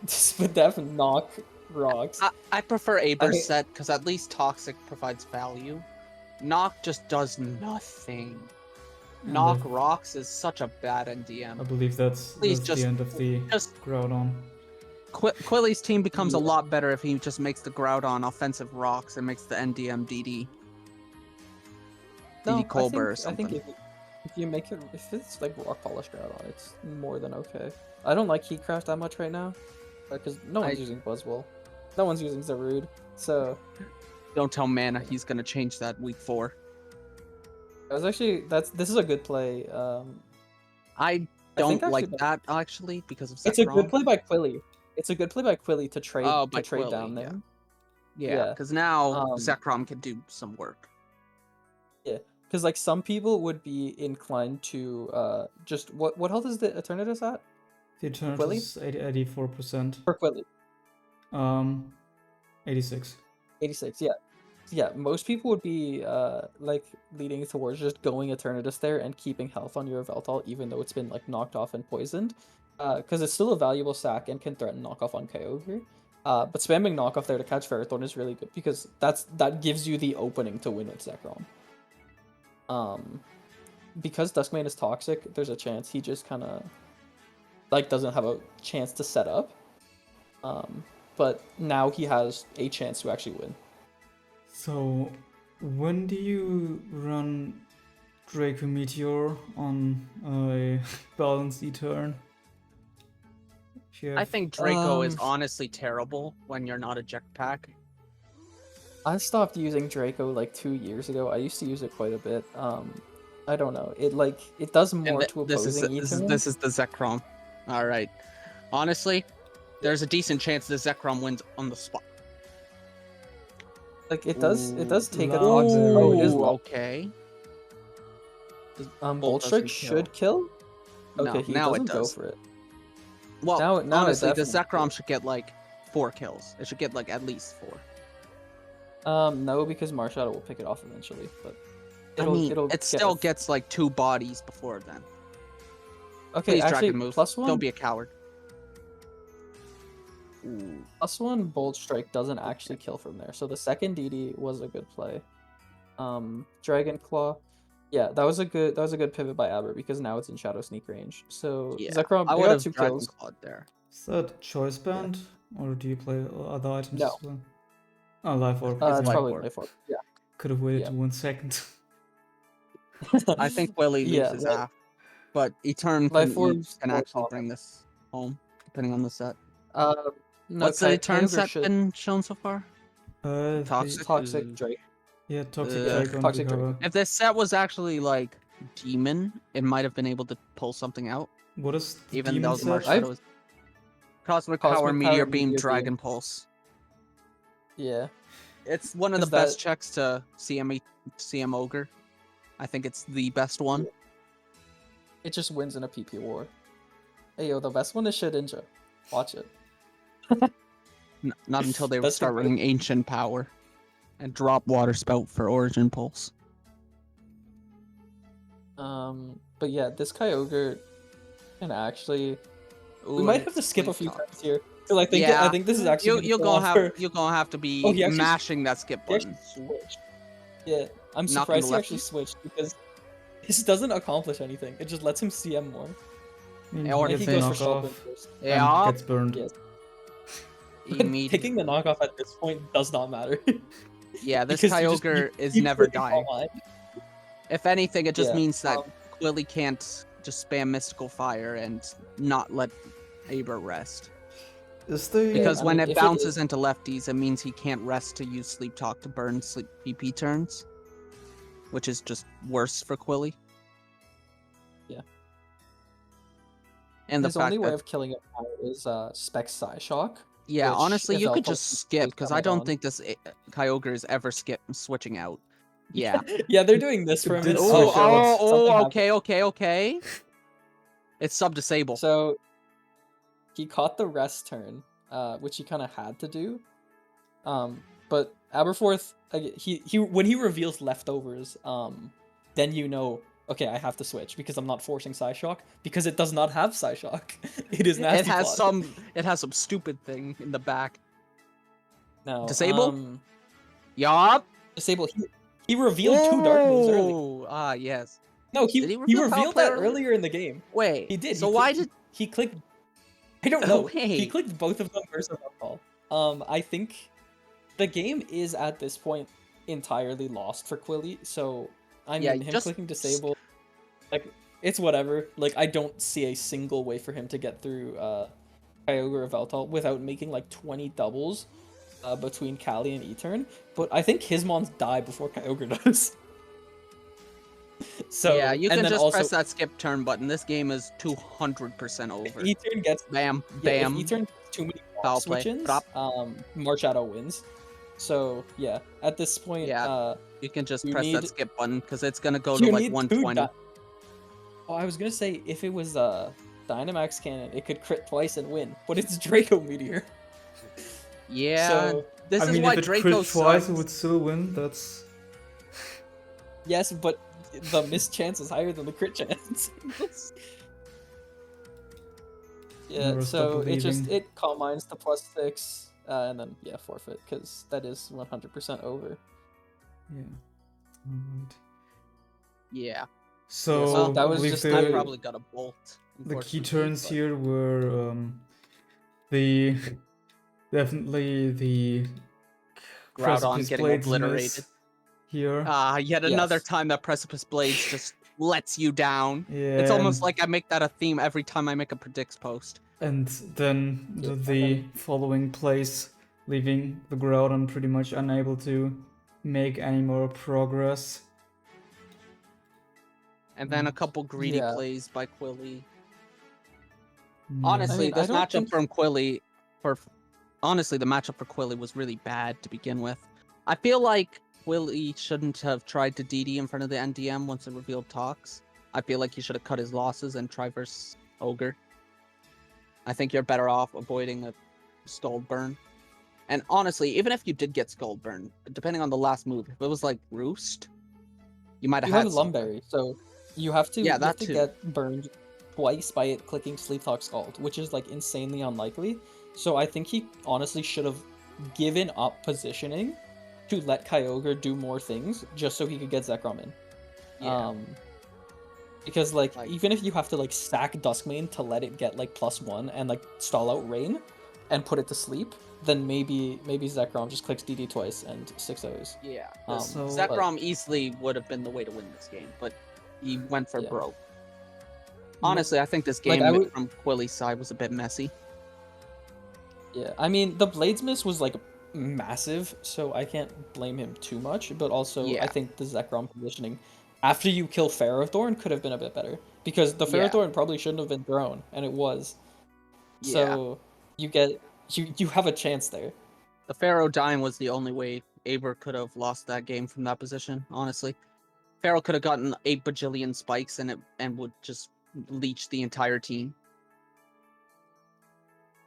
Spadef Knock Rocks. I prefer Aber's set because at least Toxic provides value. Knock just does nothing. Knock Rocks is such a bad NDM. I believe that's the end of the Groudon. QWILY's team becomes a Yeah. lot better if he just makes the Groudon offensive rocks and makes the NDM DD. DD Colbur or something. I think if you make it, if it's like rock polish Groudon, it's more than okay. I don't like Heatcraft that much right now, because no one's using Buzzwole, no one's using Zarude, so. Don't tell Mana he's gonna change that week 4. I was actually this is a good play. I don't like that actually because of Zekrom. It's a good play by QWILY. It's a good play by QWILY to trade QWILY, down there. Yeah, because now Zekrom can do some work. Yeah, because like some people would be inclined to just what health is the Eternatus at? The Eternatus is 84%. For QWILY. 86. 86, yeah. Yeah, most people would be like leading towards just going Eternatus there and keeping health on your Veltal, even though it's been like knocked off and poisoned, because it's still a valuable sack and can threaten knockoff on Kyogre. But spamming knockoff there to catch Ferrothorn is really good because that gives you the opening to win with Zekrom. Because Duskmane is toxic, there's a chance he just kind of like doesn't have a chance to set up. But now he has a chance to actually win. So, when do you run Draco Meteor on a balanced E-turn? I think Draco is honestly terrible when you're not a jetpack. I stopped using Draco like 2 years ago. I used to use it quite a bit. I don't know. It does more to opposing E-turn. This is the Zekrom. All right. Honestly, there's a decent chance the Zekrom wins on the spot. Like it does take a Ooh, toxic. Oh, it is okay. Bolt Strike should kill. Okay, he now doesn't it does. go for it. Well, now honestly, the definitely Zekrom should get like 4 kills. It should get like at least 4. No, because Marshadow will pick it off eventually. But it still gets like 2 bodies before then. Okay, Please, actually, Dragon move. +1. Don't be a coward. +1 Bolt Strike doesn't actually kill from there, so the second DD was a good play. Dragon Claw, yeah, that was a good pivot by Aber because now it's in Shadow Sneak range. So Yeah, Zekrom, I they would got have 2 Dragon kills. Clawed there. Is that choice band? Or do you play other items No. as well? Oh, Life Orb. It's Life probably Orb. Life Orb. Yeah. Could have waited Yeah. 1 second. I think Willie loses half, but Etern Life Orb's can more actually common. bring this home, depending on the set. No, What's the Etern set should been shown so far? Toxic. Toxic Drake. Yeah, Toxic Yeah, Drake on Toxic the Drake. cover. If this set was actually like Demon, it might have been able to pull something out. What is the Even demon though set? Marshadow was Cosmic Power Meteor Beam Dragon Pulse. Yeah. It's one of the Is best that- checks to CM Ogre. I think it's the best one. It just wins in a PP war. Hey yo, the best one is Shedinja. Watch it. Not until they That's start the- running Ancient Power and drop Water Spout for Origin Pulse. But yeah, this Kyogre can actually. Ooh, We might and have to skip a Sleep few Talk. times here because I think Yeah. I think this is actually You're gonna have to be Oh, he actually- mashing that skip He actually button. switched. Yeah, I'm Not gonna surprised he let actually you? switched because this doesn't accomplish anything. It just lets him CM more. I mean, Or he I think gets he the goes for Shulkin knockoff first. Yeah, and gets burned. Yes. immediately. Picking the knockoff at this point does not matter. Yeah, this Because you just- Kyogre you is keep never clicking dying. online. If anything, it just Yeah, means that QWILY can't just spam Mystical Fire and not let Aber rest. Is the Because I when mean, it if it bounces is- into lefties, it means he can't rest to use Sleep Talk to burn Sleep PP turns, which is just worse for QWILY. Yeah. And the His fact only way that, of killing it now is Spec Psyshock. yeah, which honestly, if you could Alpha just is skip because I coming don't on- think this Kyogre is ever switching out. Yeah. Yeah, they're doing this for him. did in switch Psyshock. out. Something happened. Okay. It's sub-disable. So he caught the rest turn, which he kind of had to do. But Aberforth, he when he reveals leftovers, then you know, okay, I have to switch because I'm not forcing Psyshock because it does not have Psyshock. It is nasty. It has some stupid thing in the back. no Disable? Yup. Disable. He revealed 2 dark moves early. Oh, ah, yes. No, Did he he reveal revealed Power that Play early? earlier in the game. Wait. He did. So why did? He clicked? I don't No know. He way. clicked both of them versus Upcall. I think the game is at this point entirely lost for QWILY. So I Yeah, mean, him just clicking disable, like it's whatever. Like I don't see a single way for him to get through Kyogre or Veltal without making like 20 doubles between Kali and E-turn. But I think Hitmon's die before Kyogre does. So yeah, you and can then just also press that skip turn button. This game is 200% over. if E-turn gets Bam, yeah, if bam. E-turn gets too many Foul box play. switch-ins, Drop. Marshadow wins. So yeah, at this point, Yeah, you can just you press that need- skip button because it's gonna go to you like need 120. Oh, I was gonna say if it was Dynamax Cannon, it could crit twice and win, but it's Draco Meteor. Yeah, So this I is mean, why if it Draco crit twice, sucks. it would still win. That's yes, but the miss chance is higher than the crit chance. Yeah, Never stop so believing. it calm minds to +6, and then yeah, forfeit because that is 100% over. yeah. Alright. Yeah, So, so that I was believe just I the- probably got a bolt. the key unfortunately, turns but- here were the definitely the Groudon Precipice getting Blades obliterated. miss here. Yet another Yes. time that Precipice Blades just lets you down. Yeah, It's almost and- like I make that a theme every time I make a predicts post. And then the following plays, leaving the Groudon pretty much unable to make any more progress. And then a couple greedy Yeah. plays by QWILY. Yeah. Honestly, I mean, I this don't matchup think- from QWILY honestly, the matchup for QWILY was really bad to begin with. I feel like QWILY shouldn't have tried to DD in front of the NDM once it revealed Tox. I feel like he should have cut his losses and try versus Ogre. I think you're better off avoiding a Scald Burn. And honestly, even if you did get Scald Burn, depending on the last move, if it was like Roost, you might have You had have something. Lumberry, so you have to Yeah, you that have to too. get burned twice by it clicking Sleep Talk Scald, which is like insanely unlikely. So I think he honestly should have given up positioning to let Kyogre do more things just so he could get Zekrom in. Yeah. Because like Like- even if you have to like sack Duskmane to let it get like +1 and like stall out Rain and put it to sleep, then maybe Zekrom just clicks DD twice and 6-0s. Yeah. So- Zekrom easily would have been the way to win this game, but he went for Yeah. broke. Honestly, I think this Like, game I would- from QWILY's side was a bit messy. Yeah, I mean the Blades miss was like massive, so I can't blame him too much. But also, Yeah. I think the Zekrom positioning after you kill Ferrothorn could have been a bit better because the Yeah. Ferrothorn probably shouldn't have been thrown, and it was. Yeah. So you have a chance there. The Pharaoh dying was the only way Aber could have lost that game from that position, honestly. Pharaoh could have gotten 8 bajillion spikes and would just leech the entire team.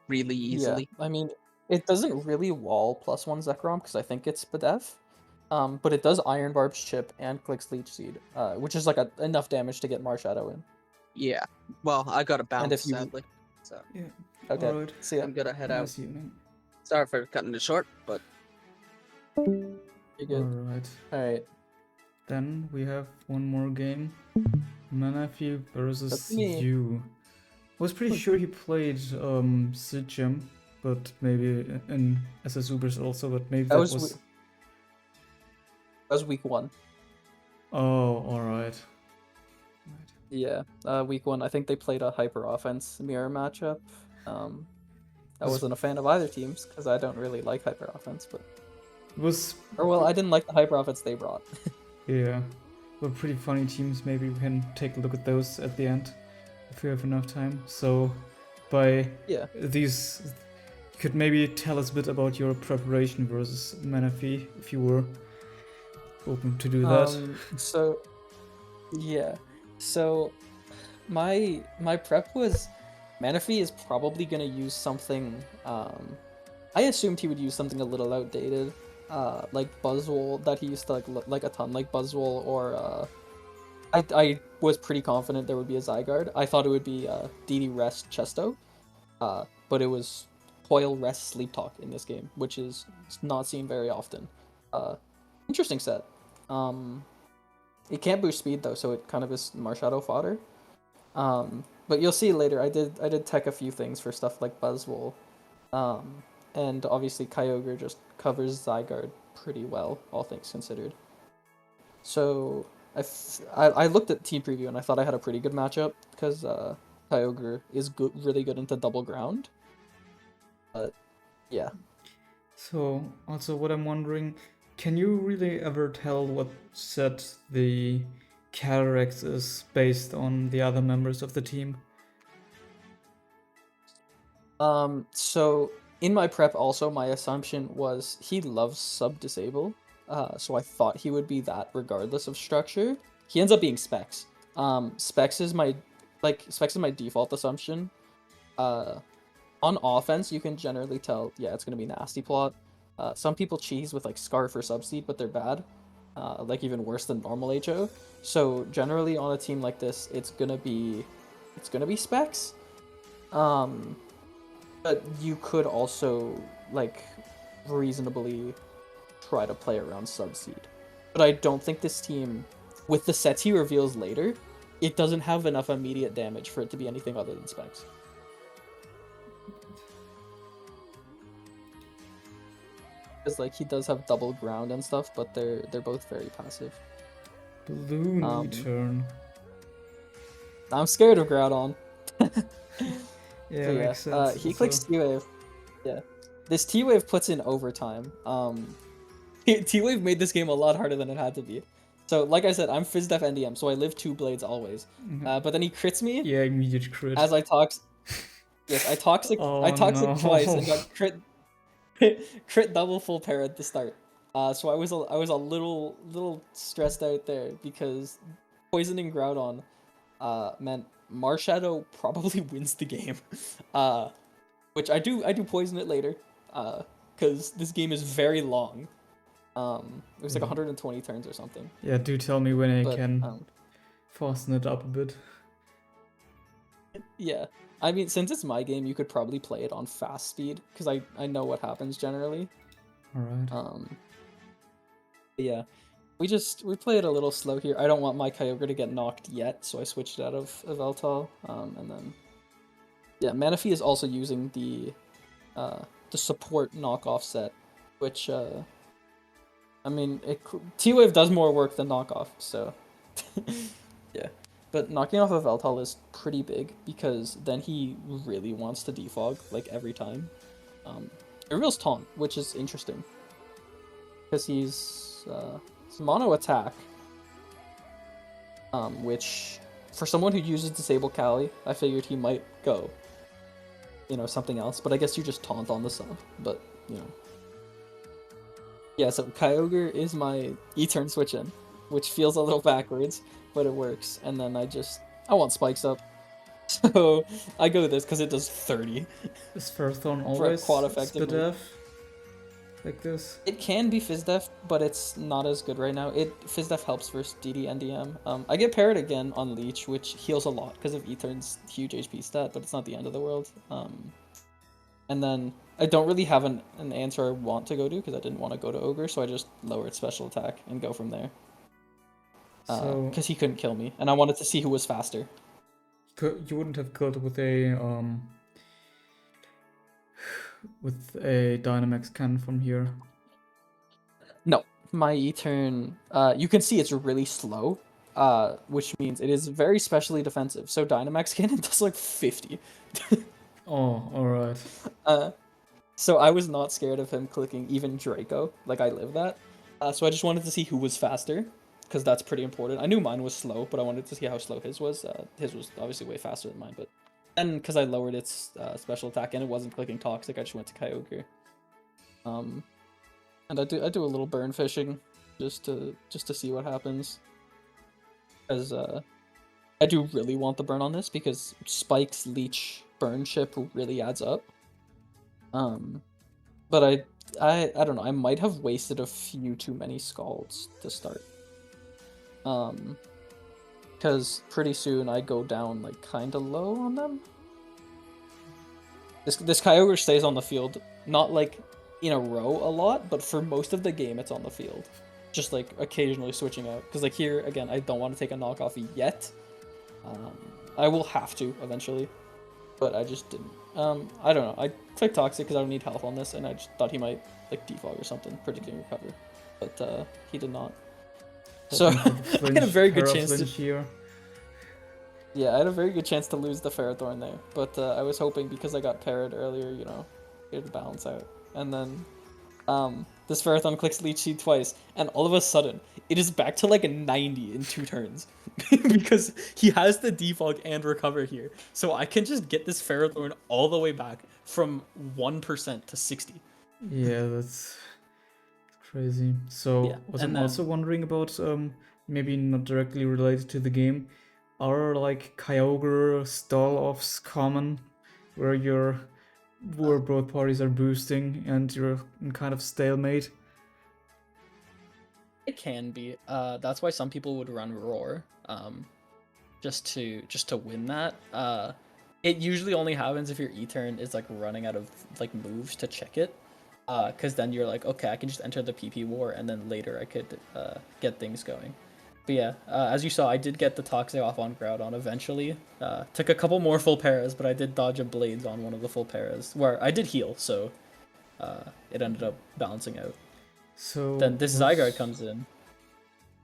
Really easily. Yeah, I mean it doesn't really wall +1 Zekrom because I think it's Spadef. But it does Iron Barb's chip and clicks Leech Seed, which is like enough damage to get Marshadow in. Yeah. Well, I got a bounce, if you- sadly. So Yeah. Okay, Alright. see ya. I'm gonna head out. Nice evening. Sorry for cutting it short, but You're good. Alright. Alright. Then we have one more game. Manaphy versus That's me. you. I was pretty sure he played Sitchem, but maybe in SwSh Ubers also, but maybe that was was. that was week 1. Oh, alright. Yeah, week 1. I think they played a hyper offense mirror matchup. I wasn't a fan of either teams because I don't really like hyper offense, but It was. I didn't like the hyper offense they brought. Yeah. Were pretty funny teams. Maybe we can take a look at those at the end if we have enough time. So, by Yeah. these, you could maybe tell us a bit about your preparation versus Manaphy if you were open to do that. So, yeah. So, my prep was Manaphy is probably gonna use something. I assumed he would use something a little outdated, like Buzzwole that he used to like a ton, like Buzzwole or I was pretty confident there would be a Zygarde. I thought it would be DD Rest Chesto, but it was Coil Rest Sleep Talk in this game, which is not seen very often. Interesting set. It can't boost speed though, so it kind of is Marshadow fodder. But you'll see later. I did tech a few things for stuff like Buzzwole, and obviously Kyogre just covers Zygarde pretty well, all things considered. So I looked at team preview and I thought I had a pretty good matchup because Kyogre is really good into double ground. But yeah. So also what I'm wondering, can you really ever tell what set the Calyrex is based on the other members of the team? So in my prep also, my assumption was he loves sub-disable. So I thought he would be that regardless of structure. He ends up being Specs. Specs is my default assumption. On offense, you can generally tell, yeah, it's gonna be Nasty Plot. Some people cheese with like Scarf or Subseed, but they're bad. Like even worse than normal HO. So generally on a team like this, it's gonna be Specs. But you could also like reasonably try to play around Subseed. But I don't think this team, with the sets he reveals later, it doesn't have enough immediate damage for it to be anything other than Specs. Because like he does have double ground and stuff, but they're both very passive. Balloon turn. I'm scared of Groudon. Yeah, So, makes sense. he clicks T-Wave. Yeah. This T-Wave puts in overtime. T-Wave made this game a lot harder than it had to be. So, like I said, I'm FizzDef NDM, so I live 2 blades always. But then he crits me. Yeah, immediate crit. As I toxic. Yes, I toxic. I toxic no. twice and got crit double full pair at the start. So I was a little stressed out there because poisoning Groudon meant Marshadow probably wins the game. Which I do poison it later. Because this game is very long. It was like 120 turns or something. Yeah, do tell me when I can fasten it up a bit. Yeah. I mean, since it's my game, you could probably play it on fast speed, because I know what happens generally. Alright. Yeah. We play it a little slow here. I don't want my Kyogre to get knocked yet, so I switched out of Eltal. And then... Yeah, Manaphy is also using the support knockoff set, which, I mean, T-Wave does more work than knockoff, so... Yeah. But knocking off of Eltal is pretty big, because then he really wants to defog, like, every time. It reveals Taunt, which is interesting. Because he's mono attack. Which, for someone who uses Disable Cali, I figured he might go, something else. But I guess you just taunt on the sub, but, Yeah, so Kyogre is my E-turn switch in, which feels a little backwards, but it works. And then I want spikes up. So I go with this because it does 30. Is Ferthorn always quad effectively. Spidef? Like this? It can be FizzDef, but it's not as good right now. FizzDef helps versus DD NDM. I get Parrot again on Leech, which heals a lot because of E-turn's huge HP stat, but it's not the end of the world. And then I don't really have an answer I want to go to because I didn't want to go to Ogre, so I just lowered special attack and go from there. Because he couldn't kill me, and I wanted to see who was faster. You wouldn't have killed with a Dynamax cannon from here. No, my E-turn, you can see it's really slow, which means it is very specially defensive. So Dynamax cannon does like 50. Oh, alright. So I was not scared of him clicking even Draco, like I live that. So I just wanted to see who was faster, because that's pretty important. I knew mine was slow, but I wanted to see how slow his was. His was obviously way faster than mine, but then because I lowered its special attack and it wasn't clicking Toxic, I just went to Kyogre. And I do a little burn fishing just to see what happens, because I do really want the burn on this because Spike's Leech burn chip really adds up. But I don't know, I might have wasted a few too many Scalds to start. Because pretty soon I go down like kinda low on them. This Kyogre stays on the field, not like in a row a lot, but for most of the game it's on the field. Just like occasionally switching out. Because like here, again, I don't want to take a knockoff yet. I will have to eventually, but I just didn't. I don't know. I clicked Toxic because I don't need health on this, and I just thought he might like defog or something, predicting recover, but he did not. So I had a very good chance to. Here. Yeah, I had a very good chance to lose the Ferrothorn there, but I was hoping because I got parried earlier, you know, it'd balance out. And then this Ferrothorn clicks Leech Seed twice, and all of a sudden, it is back to like a 90 in 2 turns. Because he has the defog and recover here. So I can just get this Ferrothorn all the way back from 1% to 60. Yeah, that's crazy. So Yeah, what and I'm then- also wondering about, maybe not directly related to the game, are like Kyogre stall-offs common, where both parties are boosting and you're in kind of stalemate? It can be. That's why some people would run Roar, just to win that. It usually only happens if your E-turn is like running out of like moves to check it, because then you're like, okay, I can just enter the PP war, and then later I could get things going. But yeah, as you saw, I did get the Toxic off on Groudon eventually. Took a couple more full paras, but I did dodge a Blades on one of the full paras, where I did heal, so it ended up balancing out. So Then this Zygarde comes in.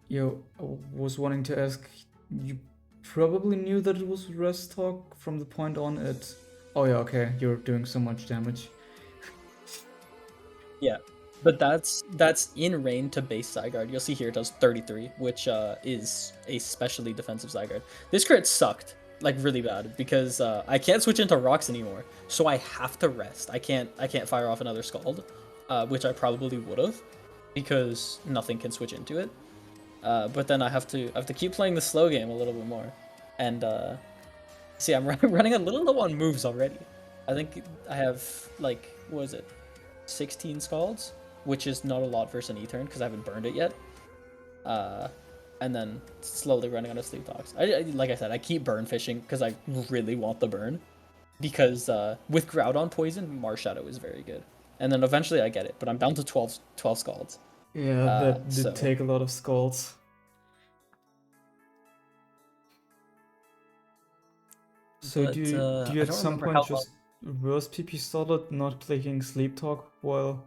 Yo, I was wanting to ask, you probably knew that it was Rest Talk from the point on it. Oh yeah, okay, you're doing so much damage. Yeah, but that's in rain to base Zygarde. You'll see here it does 33, which is a specially defensive Zygarde. This crit sucked, like really bad, because I can't switch into rocks anymore, so I have to rest. I can't fire off another Scald, which I probably would have, because nothing can switch into it. But then I have to keep playing the slow game a little bit more, and see, I'm running a little low on moves already. I think I have like, what is it, 16 Scalds, which is not a lot versus an E-turn because I haven't burned it yet. And then slowly running out of Sleep Talks. Like I said, I keep burn fishing because I really want the burn, because with Groudon poison, Marshadow is very good. And then eventually I get it, but I'm down to 12 Scalds. Yeah, that did so- take a lot of Scalds. So But, do you I at don't some remember point how just reverse PP solid, not clicking Sleep Talk while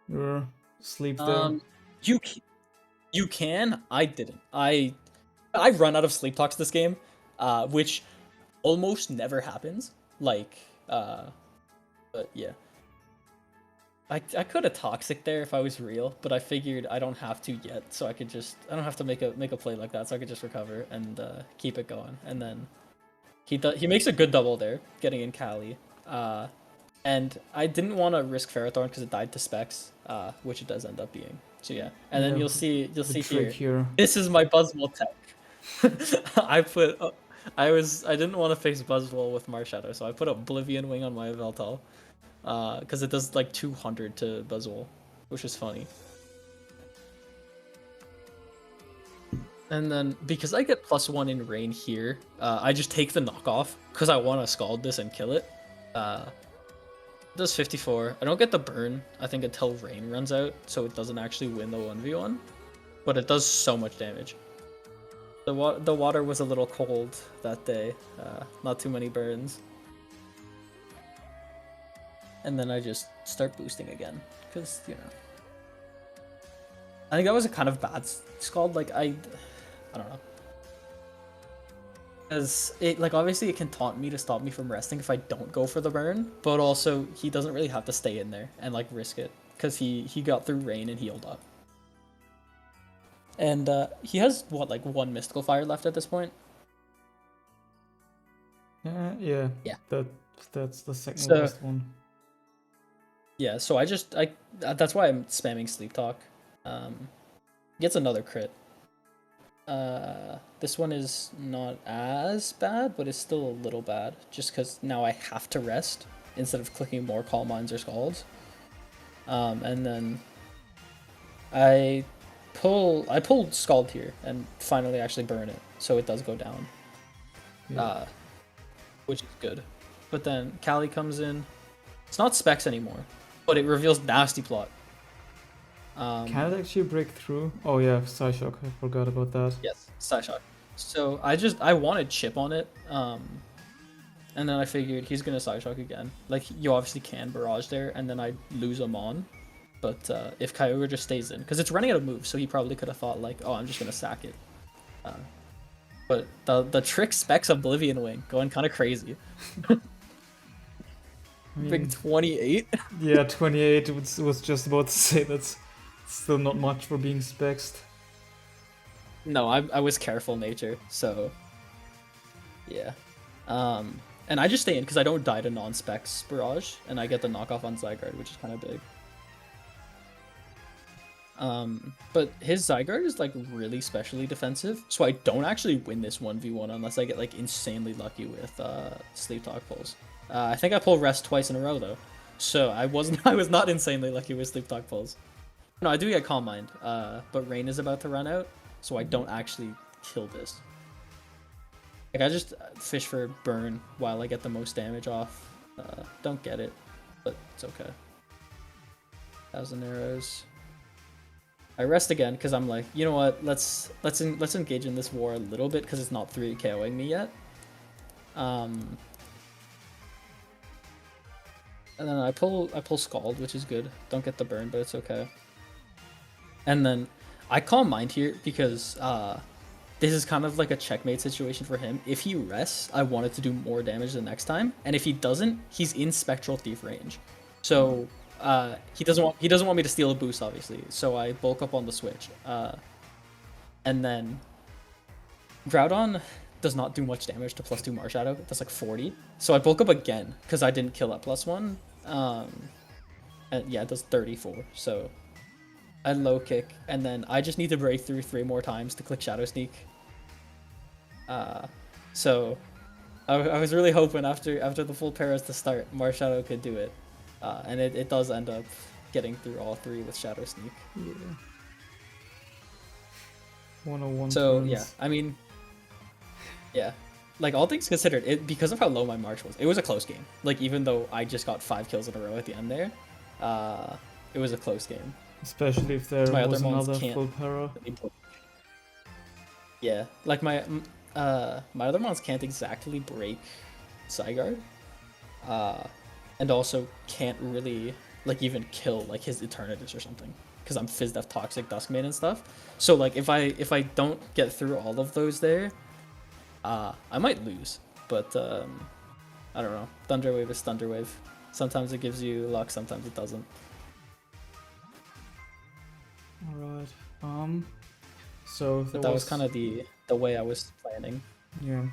you're asleep there? You can. I didn't. I run out of Sleep Talks this game, which almost never happens. Like, but yeah. I could have Toxic there if I was real, but I figured I don't have to yet, so I don't have to make a play like that, so I could just recover and keep it going. And then he makes a good double there, getting in Cali. And I didn't want to risk Ferrothorn because it died to Specs, which it does end up being. So yeah, and then Yeah, you'll see The here. trick here. This is my Buzzwole tech. I didn't want to face Buzzwole with Marshadow, so I put Oblivion Wing on my Veltal, because it does like 200 to Buzzwole, which is funny. And then because I get +1 in rain here, I just take the knockoff because I want to Scald this and kill it. It does 54. I don't get the burn, I think, until rain runs out, so it doesn't actually win the 1v1, but it does so much damage. The water was a little cold that day, not too many burns. And then I just start boosting again, because, you know. I think that was a kind of bad Scald, like, I don't know. Because it, like, obviously it can taunt me to stop me from resting if I don't go for the burn, but also he doesn't really have to stay in there and, like, risk it, because he got through rain and healed up. And he has, what, like, 1 Mystical Fire left at this point? Yeah. Yeah. That's the second So- last one. Yeah, so that's why I'm spamming Sleep Talk. Gets another crit. This one is not as bad, but it's still a little bad, just because now I have to rest instead of clicking more Calm Minds or Scalds. And then I pulled Scald here and finally actually burn it, so it does go down. Yeah. Which is good. But then Cali comes in. It's not Specs anymore, but it reveals Nasty Plot. Can it actually break through? Oh yeah, Psyshock, I forgot about that. Yes, SwSh. So I wanted chip on it, and then I figured he's gonna side shock again. Like you obviously can barrage there, and then I lose him on. But if Kyogre just stays in, because it's running out of moves, so he probably could have thought like, oh, I'm just gonna sack it. But the trick specs Oblivion Wing going kind of crazy. Big 28. Yeah, 28 was just about to say that's still not much for being spexed. No, I was careful nature, so yeah. And I just stay in because I don't die to non-specs barrage, and I get the knockoff on Zygarde, which is kind of big. But his Zygarde is like really specially defensive, so I don't actually win this 1v1 unless I get like insanely lucky with Sleep Talk pulls. I think I pulled Rest twice in a row though, so I was not insanely lucky with Sleep Talk pulls. No, I do get Calm Mind, but Rain is about to run out, so I don't actually kill this. Like I just fish for burn while I get the most damage off. Don't get it, but it's okay. 1,000 arrows. I rest again because I'm like, you know what? Let's engage in this war a little bit because it's not 3KOing me yet. And then I pull Scald, which is good. Don't get the burn, but it's okay. And then I Calm Mind here because this is kind of like a checkmate situation for him. If he rests, I want it to do more damage the next time, and if he doesn't, he's in Spectral Thief range. So he doesn't want me to steal a boost, obviously. So I bulk up on the switch, and then Groudon does not do much damage to +2 Marshadow. That's like 40. So I bulk up again because I didn't kill at +1. And yeah, it does 34. So I low kick, and then I just need to break through 3 more times to click Shadow Sneak. So I was really hoping after the full paras to start, Marshadow could do it. And it does end up getting through all 3 with Shadow Sneak. Yeah. 101 So turns. yeah, I mean, yeah, like all things considered, because of how low my March was, it was a close game. Like even though I just got 5 kills in a row at the end there, it was a close game. Especially if there My was other mons another can't. full para. Yeah, like my other mons can't exactly break Zygarde, and also can't really like even kill like his Eternatus or something because I'm Fizdef Toxic Duskmane and stuff. So like if I don't get through all of those there, I might lose. But I don't know. Thunderwave is Thunderwave. Sometimes it gives you luck, sometimes it doesn't. Alright. So But that was kind of the way I was planning. Yeah.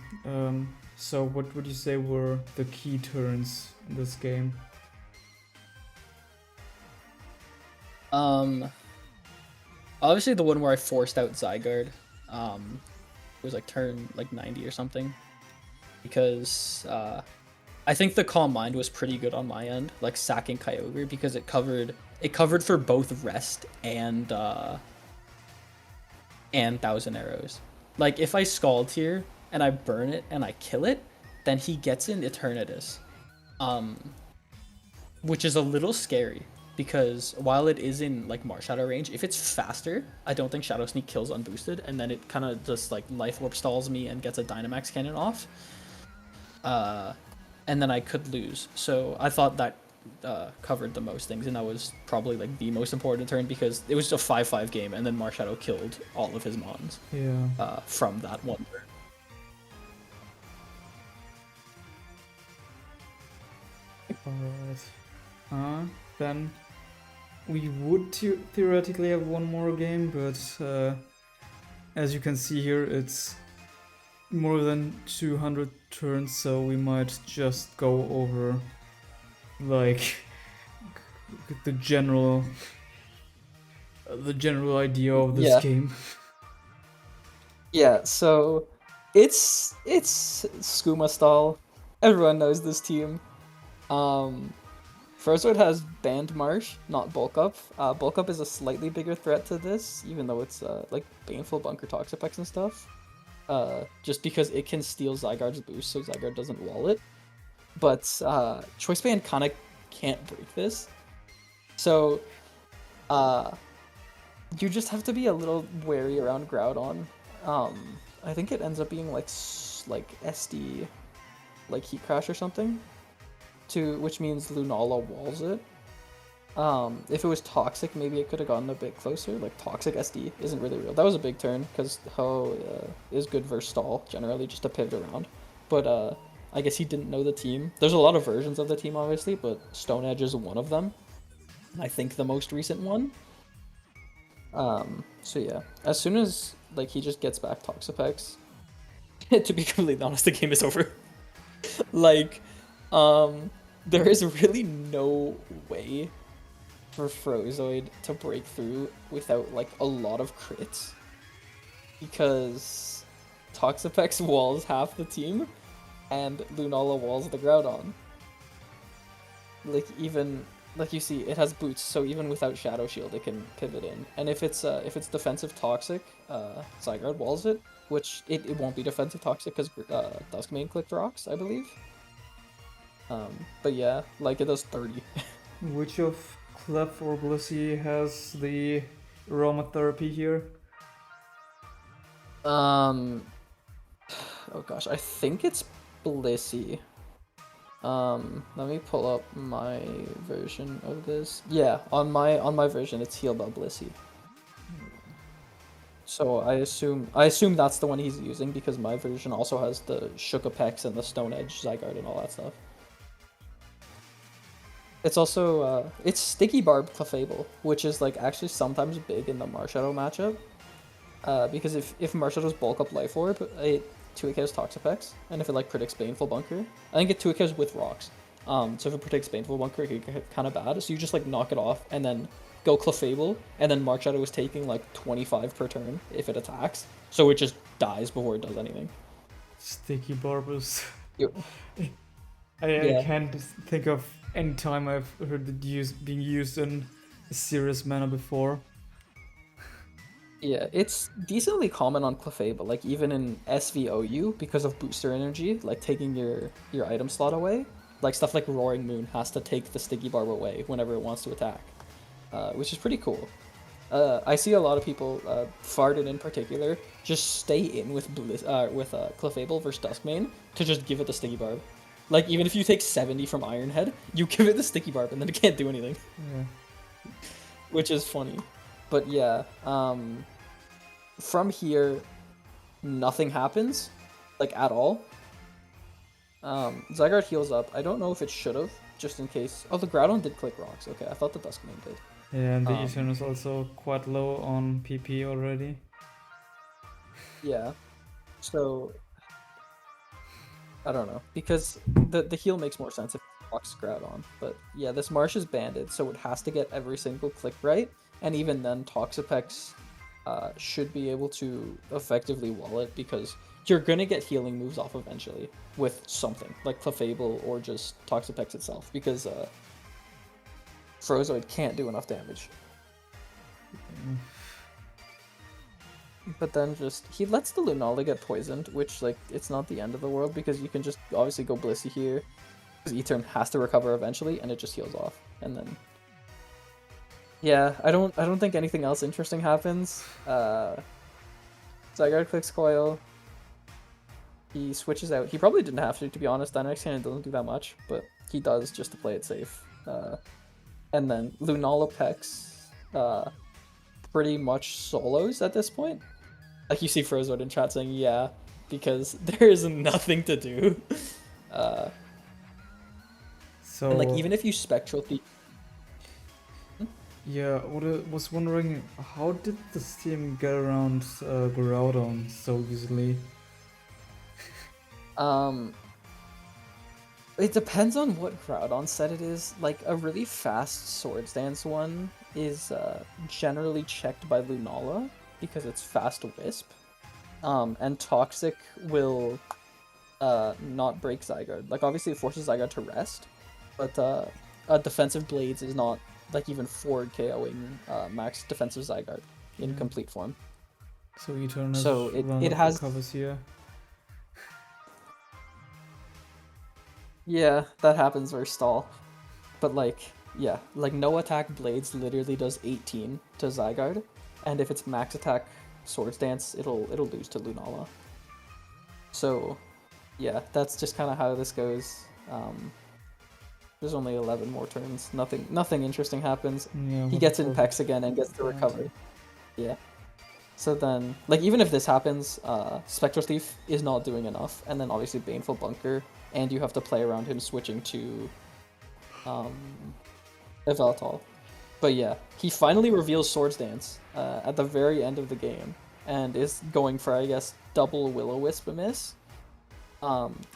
So what would you say were the key turns in this game? Obviously the one where I forced out Zygarde. It was like turn like 90 or something. Because I think the Calm Mind was pretty good on my end, like sacking Kyogre, because it covered for both rest and 1,000 arrows. Like if I Scald here and I burn it and I kill it, then he gets an Eternatus, which is a little scary because while it is in like Marshadow range, if it's faster, I don't think Shadow Sneak kills unboosted, and then it kind of just like Life Orb stalls me and gets a Dynamax Cannon off, and then I could lose. So I thought that covered the most things, and that was probably like the most important turn because it was a 5-5 game, and then Marshadow killed all of his mons. Yeah. From that one turn. Alright. Then we would theoretically have one more game, but as you can see here, it's more than 200 turns, so we might just go over like the general idea of this game. Yeah, so it's Skooma style. Everyone knows this team. Frozoid has banned Marsh, not Bulk Up. Bulk Up is a slightly bigger threat to this, even though it's like Baneful, Bunker, Toxapex and stuff. Just because it can steal Zygarde's boost, so Zygarde doesn't wall it. But Choice Band kind of can't break this. So you just have to be a little wary around Groudon. I think it ends up being like SD, like Heat Crash or something, which means Lunala walls it. If it was Toxic, maybe it could have gotten a bit closer. Like Toxic SD isn't really real. That was a big turn because Ho is good versus stall generally, just to pivot around. But I guess he didn't know the team. There's a lot of versions of the team, obviously, but Stone Edge is one of them. I think the most recent one. So yeah, as soon as like he just gets back Toxapex, to be completely honest, the game is over. Like, there is really no way for Frozoid to break through without like a lot of crits, because Toxapex walls half the team, and Lunala walls the Groudon. Like even like you see, it has boots, so even without Shadow Shield, it can pivot in. And if it's defensive Toxic, Zygarde walls it, which it won't be defensive Toxic because Duskmane clicked rocks, I believe. But yeah, like it does 30. Which of Clef or Blissey has the aromatherapy here? Oh gosh, I think it's Blissey. Let me pull up my version of this. Yeah, on my version, it's healed by Blissey. So I assume that's the one he's using because my version also has the Shookapex and the Stone Edge Zygarde and all that stuff. It's also it's Sticky Barb Clefable, which is like actually sometimes big in the Marshadow matchup. Because if Marshadow's bulk up Life Orb, it 2-KOs Toxapex, and if it like predicts Baneful Bunker, I think it 2-KOs with rocks. So if it predicts Baneful Bunker, it can get kind of bad. So you just like knock it off and then go Clefable, and then Marshadow is taking like 25 per turn if it attacks. So it just dies before it does anything. Sticky Barbers. Yep. I can't think of any time I've heard it being used in a serious manner before. Yeah, it's decently common on Clefable, like even in SVOU because of booster energy, like taking your item slot away. Like stuff like Roaring Moon has to take the Sticky Barb away whenever it wants to attack, which is pretty cool. I see a lot of people, Farted in particular, just stay in with Clefable versus Duskmane to just give it the Sticky Barb. Like even if you take 70 from Iron Head, you give it the Sticky Barb and then it can't do anything. Yeah. Which is funny. But yeah, from here, nothing happens, like at all. Zygarde heals up. I don't know if it should have, just in case. Oh, the Groudon did click rocks. Okay, I thought the Duskmane did. Yeah, and the Etern is also quite low on PP already. Yeah, so I don't know, because the heal makes more sense if it rocks Groudon. But yeah, this Marsh is banded, so it has to get every single click right, and even then, Toxapex should be able to effectively wall it, because you're gonna get healing moves off eventually with something like Clefable or just Toxapex itself, because Frozoid can't do enough damage. But then just he lets the Lunala get poisoned, which like it's not the end of the world because you can just obviously go Blissey here, because Etern has to recover eventually, and it just heals off, and then. Yeah, I don't think anything else interesting happens. Zygarde clicks Coil. He switches out. He probably didn't have to be honest. Dynamax Cannon doesn't do that much, but he does just to play it safe. And then Lunala Pex pretty much solos at this point. Like you see Frozoid in chat saying yeah, because there is nothing to do. So and like even if you Spectral Thief. Yeah, what I was wondering, how did this team get around Groudon so easily? It depends on what Groudon set it is. Like a really fast Swords Dance one is generally checked by Lunala because it's fast Wisp, and Toxic will not break Zygarde. Like obviously it forces Zygarde to rest, but a defensive Blades is not like even forward KOing max defensive Zygarde in complete form. So Etern So it has covers here. Yeah, that happens versus stall. But like, yeah, like no attack Blades literally does 18 to Zygarde, and if it's max attack Swords Dance, it'll lose to Lunala. So, yeah, that's just kind of how this goes. There's only 11 more turns. Nothing interesting happens. Yeah, He what gets a in perfect Pex again and gets to start. recover. Yeah. So then, like, even if this happens, Spectral Thief is not doing enough, and then obviously Baneful Bunker, and you have to play around him switching to Yveltal. But yeah, he finally reveals Swords Dance at the very end of the game, and is going for, I guess, double Will-O-Wisp miss.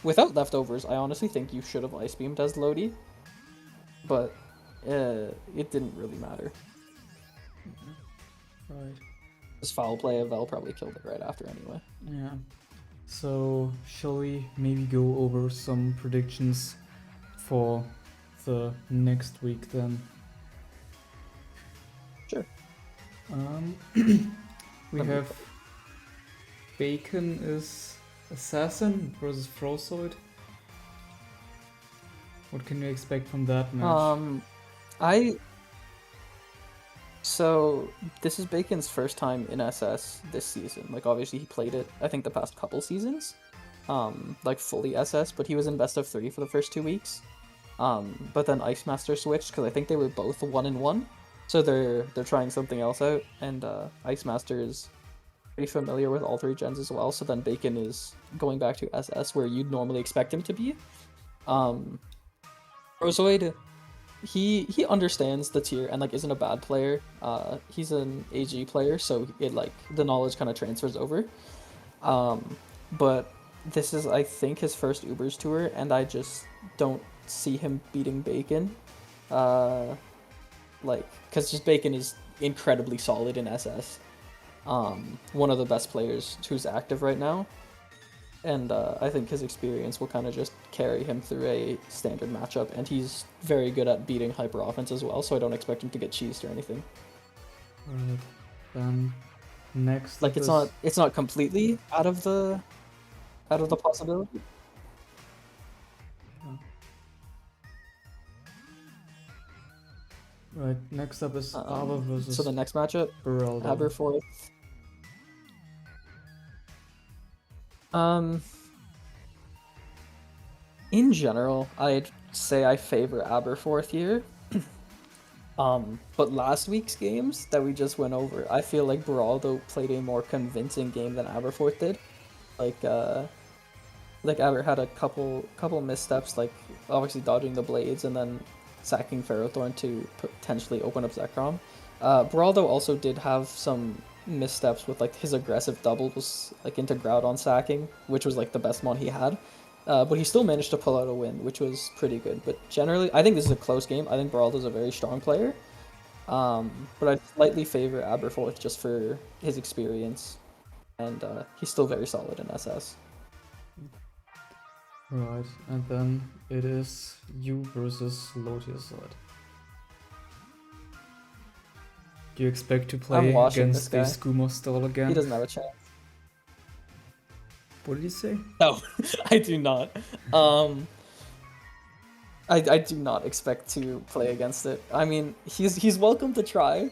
Without leftovers, I honestly think you should have Ice Beamed as Lodi, but it didn't really matter. Right. This foul play of Vel probably killed it right after anyway. Yeah. So, shall we maybe go over some predictions for the next week then? Sure. We have Bacon is Assassin versus Frozoid. What can you expect from that match? So this is Bacon's first time in SS this season. Like obviously he played it, I think the past couple seasons, like fully SS, but he was in best of 3 for the first 2 weeks. But then Icemaster switched because I think they were both 1-1, so they're trying something else out. And Icemaster is pretty familiar with all 3 gens as well. So then Bacon is going back to SS where you'd normally expect him to be. Frozoid, he understands the tier and like isn't a bad player. He's an AG player, so it like the knowledge kind of transfers over. But this is I think his first Ubers tour, and I just don't see him beating Bacon. Like because just Bacon is incredibly solid in SS. One of the best players who's active right now. And I think his experience will kind of just carry him through a standard matchup, and he's very good at beating hyper offense as well, so I don't expect him to get cheesed or anything. Right. Then next Like it's not completely out of the possibility. Right. Next up is Aber versus So the next matchup, Beraldo. Aberforth. In general, I'd say I favor Aberforth here. But last week's games that we just went over, I feel like Beraldo played a more convincing game than Aberforth did. Like Aber had a couple missteps, like obviously dodging the blades and then sacking Ferrothorn to potentially open up Zekrom. Beraldo also did have some missteps with like his aggressive doubles like into Groudon sacking, which was like the best one he had. But he still managed to pull out a win, which was pretty good. But generally, I think this is a close game. I think Beraldo's a very strong player. But I'd slightly favor Aberforth just for his experience. And he's still very solid in SS. Right, and then it is you versus lotiasite. Do you expect to play against the Skuma stall again? He doesn't have a chance. What did you say? No, I do not. I do not expect to play against it. I mean, he's welcome to try.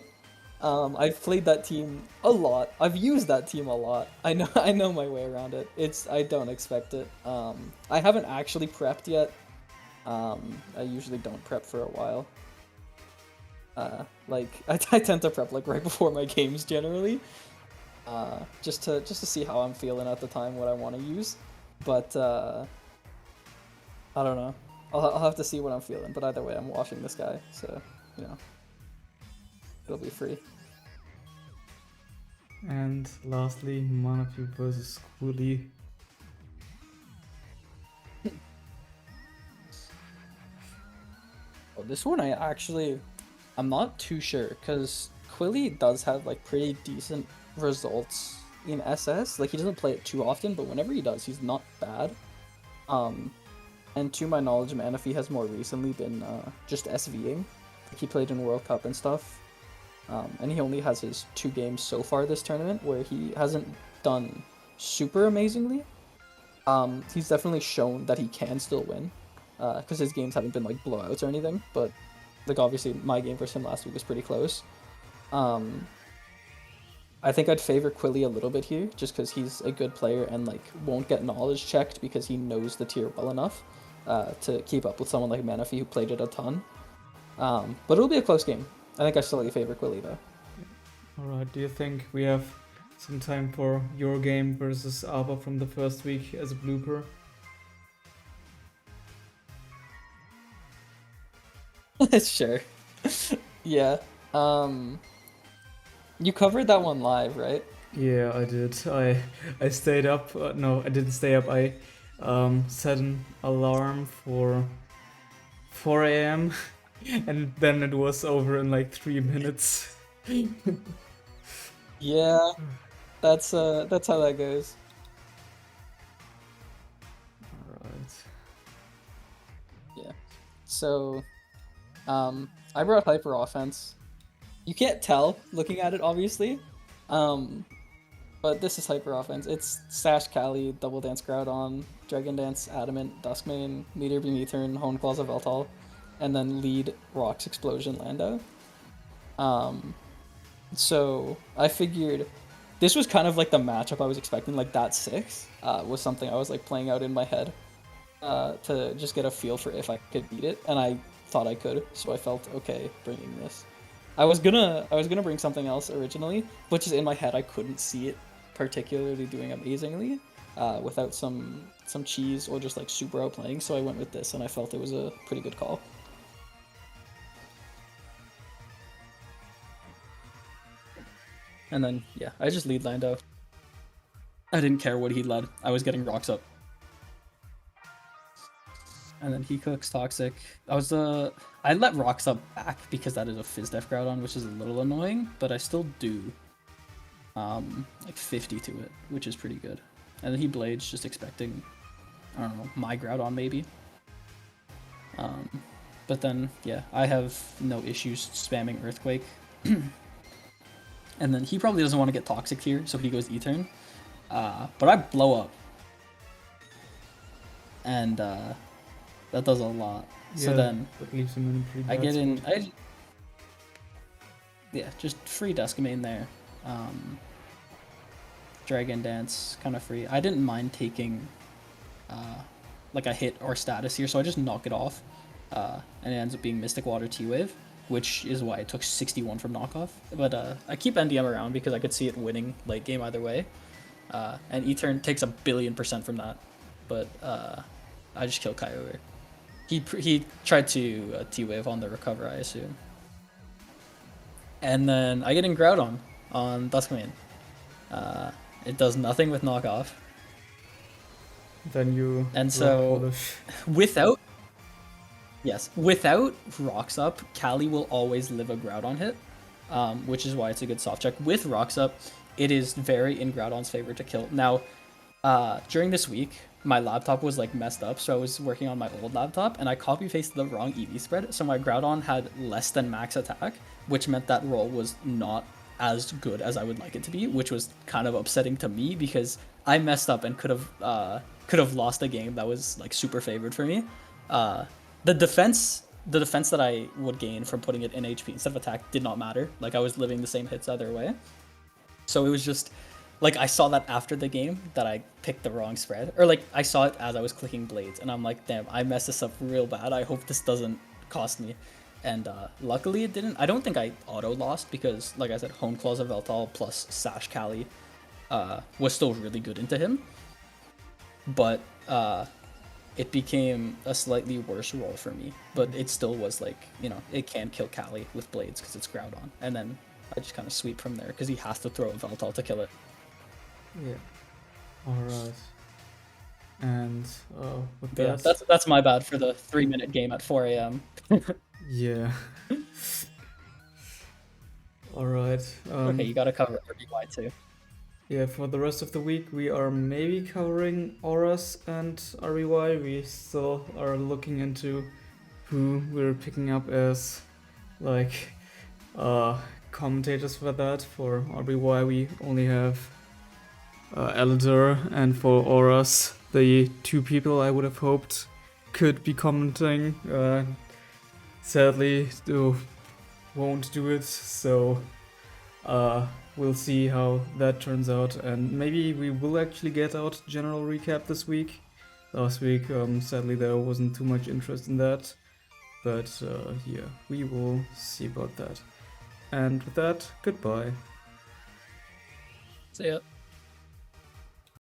I've played that team a lot. I've used that team a lot. I know my way around it. I don't expect it. I haven't actually prepped yet. I usually don't prep for a while. Like I tend to prep like right before my games generally. Just to see how I'm feeling at the time, what I want to use. But I don't know. I'll have to see what I'm feeling. But either way, I'm watching this guy, so you know, it'll be free. And lastly, Manaphy versus QWILY. Oh, this one I'm not too sure because QWILY does have like pretty decent results in SS. Like he doesn't play it too often, but whenever he does, he's not bad. And to my knowledge, Manaphy has more recently been just SVing. Like he played in World Cup and stuff. And he only has his 2 games so far this tournament where he hasn't done super amazingly. He's definitely shown that he can still win. Because his games haven't been like blowouts or anything, but like obviously my game versus him last week was pretty close. I think I'd favor QWILY a little bit here, just because he's a good player and like won't get knowledge checked because he knows the tier well enough to keep up with someone like Manaphy who played it a ton. But it'll be a close game. I think I still favor QWILY though. Alright, do you think we have some time for your game versus Aber from the first week as a blooper? Sure. Yeah. You covered that one live, right? Yeah, I did. I stayed up. No, I didn't stay up. I set an alarm for 4 a.m. and then it was over in like 3 minutes. Yeah. That's how that goes. Alright. Yeah. So, I brought Hyper Offense. You can't tell looking at it, obviously. But this is Hyper Offense. It's SwSh Kali, Double Dance Groudon, Dragon Dance Adamant, Duskmane, Meteor Beam Etern, Hone Claws of Veltal, and then lead Rocks Explosion Lando. So I figured this was kind of like the matchup I was expecting, like that 6 was something I was like playing out in my head to just get a feel for if I could beat it, and I thought I could, so I felt okay bringing this. I was gonna bring something else originally, but just in my head I couldn't see it particularly doing amazingly without some cheese or just like super outplaying, so I went with this and I felt it was a pretty good call. And then yeah, I just lead Lando. I didn't care what he led. I was getting rocks up. And then he cooks Toxic. I let rocks up back because that is a Fizdef Groudon, which is a little annoying, but I still do like 50 to it, which is pretty good. And then he Blades, just expecting, I don't know, my Groudon maybe. But then yeah, I have no issues spamming Earthquake. And then he probably doesn't want to get Toxic here, so he goes E-turn. But I blow up. And that does a lot. Yeah, so then that leaves him in a pretty I bad get in. spot. Yeah, just free Duskmane there. Dragon Dance, kind of free. I didn't mind taking like a hit or status here, so I just knock it off. And it ends up being Mystic Water T-Wave, which is why it took 61 from knockoff. But I keep NDM around because I could see it winning late game either way. And E-turn takes 1,000,000,000% from that. But I just kill Kyogre. He tried to T-Wave on the recover, I assume. And then I get in Groudon on Duskmane. It does nothing with knockoff. Then you And so without Rocks Up, Kali will always live a Groudon hit, which is why it's a good soft check. With Rocks Up, it is very in Groudon's favor to kill. Now, during this week, my laptop was like messed up, so I was working on my old laptop, and I copy pasted the wrong EV spread, so my Groudon had less than max attack, which meant that roll was not as good as I would like it to be, which was kind of upsetting to me because I messed up and could have lost a game that was like super favored for me. The defense that I would gain from putting it in HP instead of attack did not matter. Like I was living the same hits either way. So it was just like I saw that after the game that I picked the wrong spread, or like I saw it as I was clicking Blades, and I'm like, damn, I messed this up real bad. I hope this doesn't cost me. And luckily it didn't. I don't think I auto lost because, like I said, Hone Claws of Veltal plus SwSh Kali was still really good into him. But it became a slightly worse roll for me. But it still was like, you know, it can kill Kali with Blades because it's Groudon. And then I just kind of sweep from there because he has to throw a Veltal to kill it. Yeah. Alright. And with Yeah, that... that's my bad for the 3-minute game at 4 a.m. Yeah. Alright. Okay, you gotta cover RBY too. Yeah, for the rest of the week we are maybe covering Auras and RBY. We still are looking into who we're picking up as like commentators for that. For RBY we only have Elder, and for Auras the 2 people I would have hoped could be commenting sadly still won't do it, so we'll see how that turns out, and maybe we will actually get out general recap this week. Last week, sadly, there wasn't too much interest in that, but yeah, we will see about that. And with that, goodbye. See ya.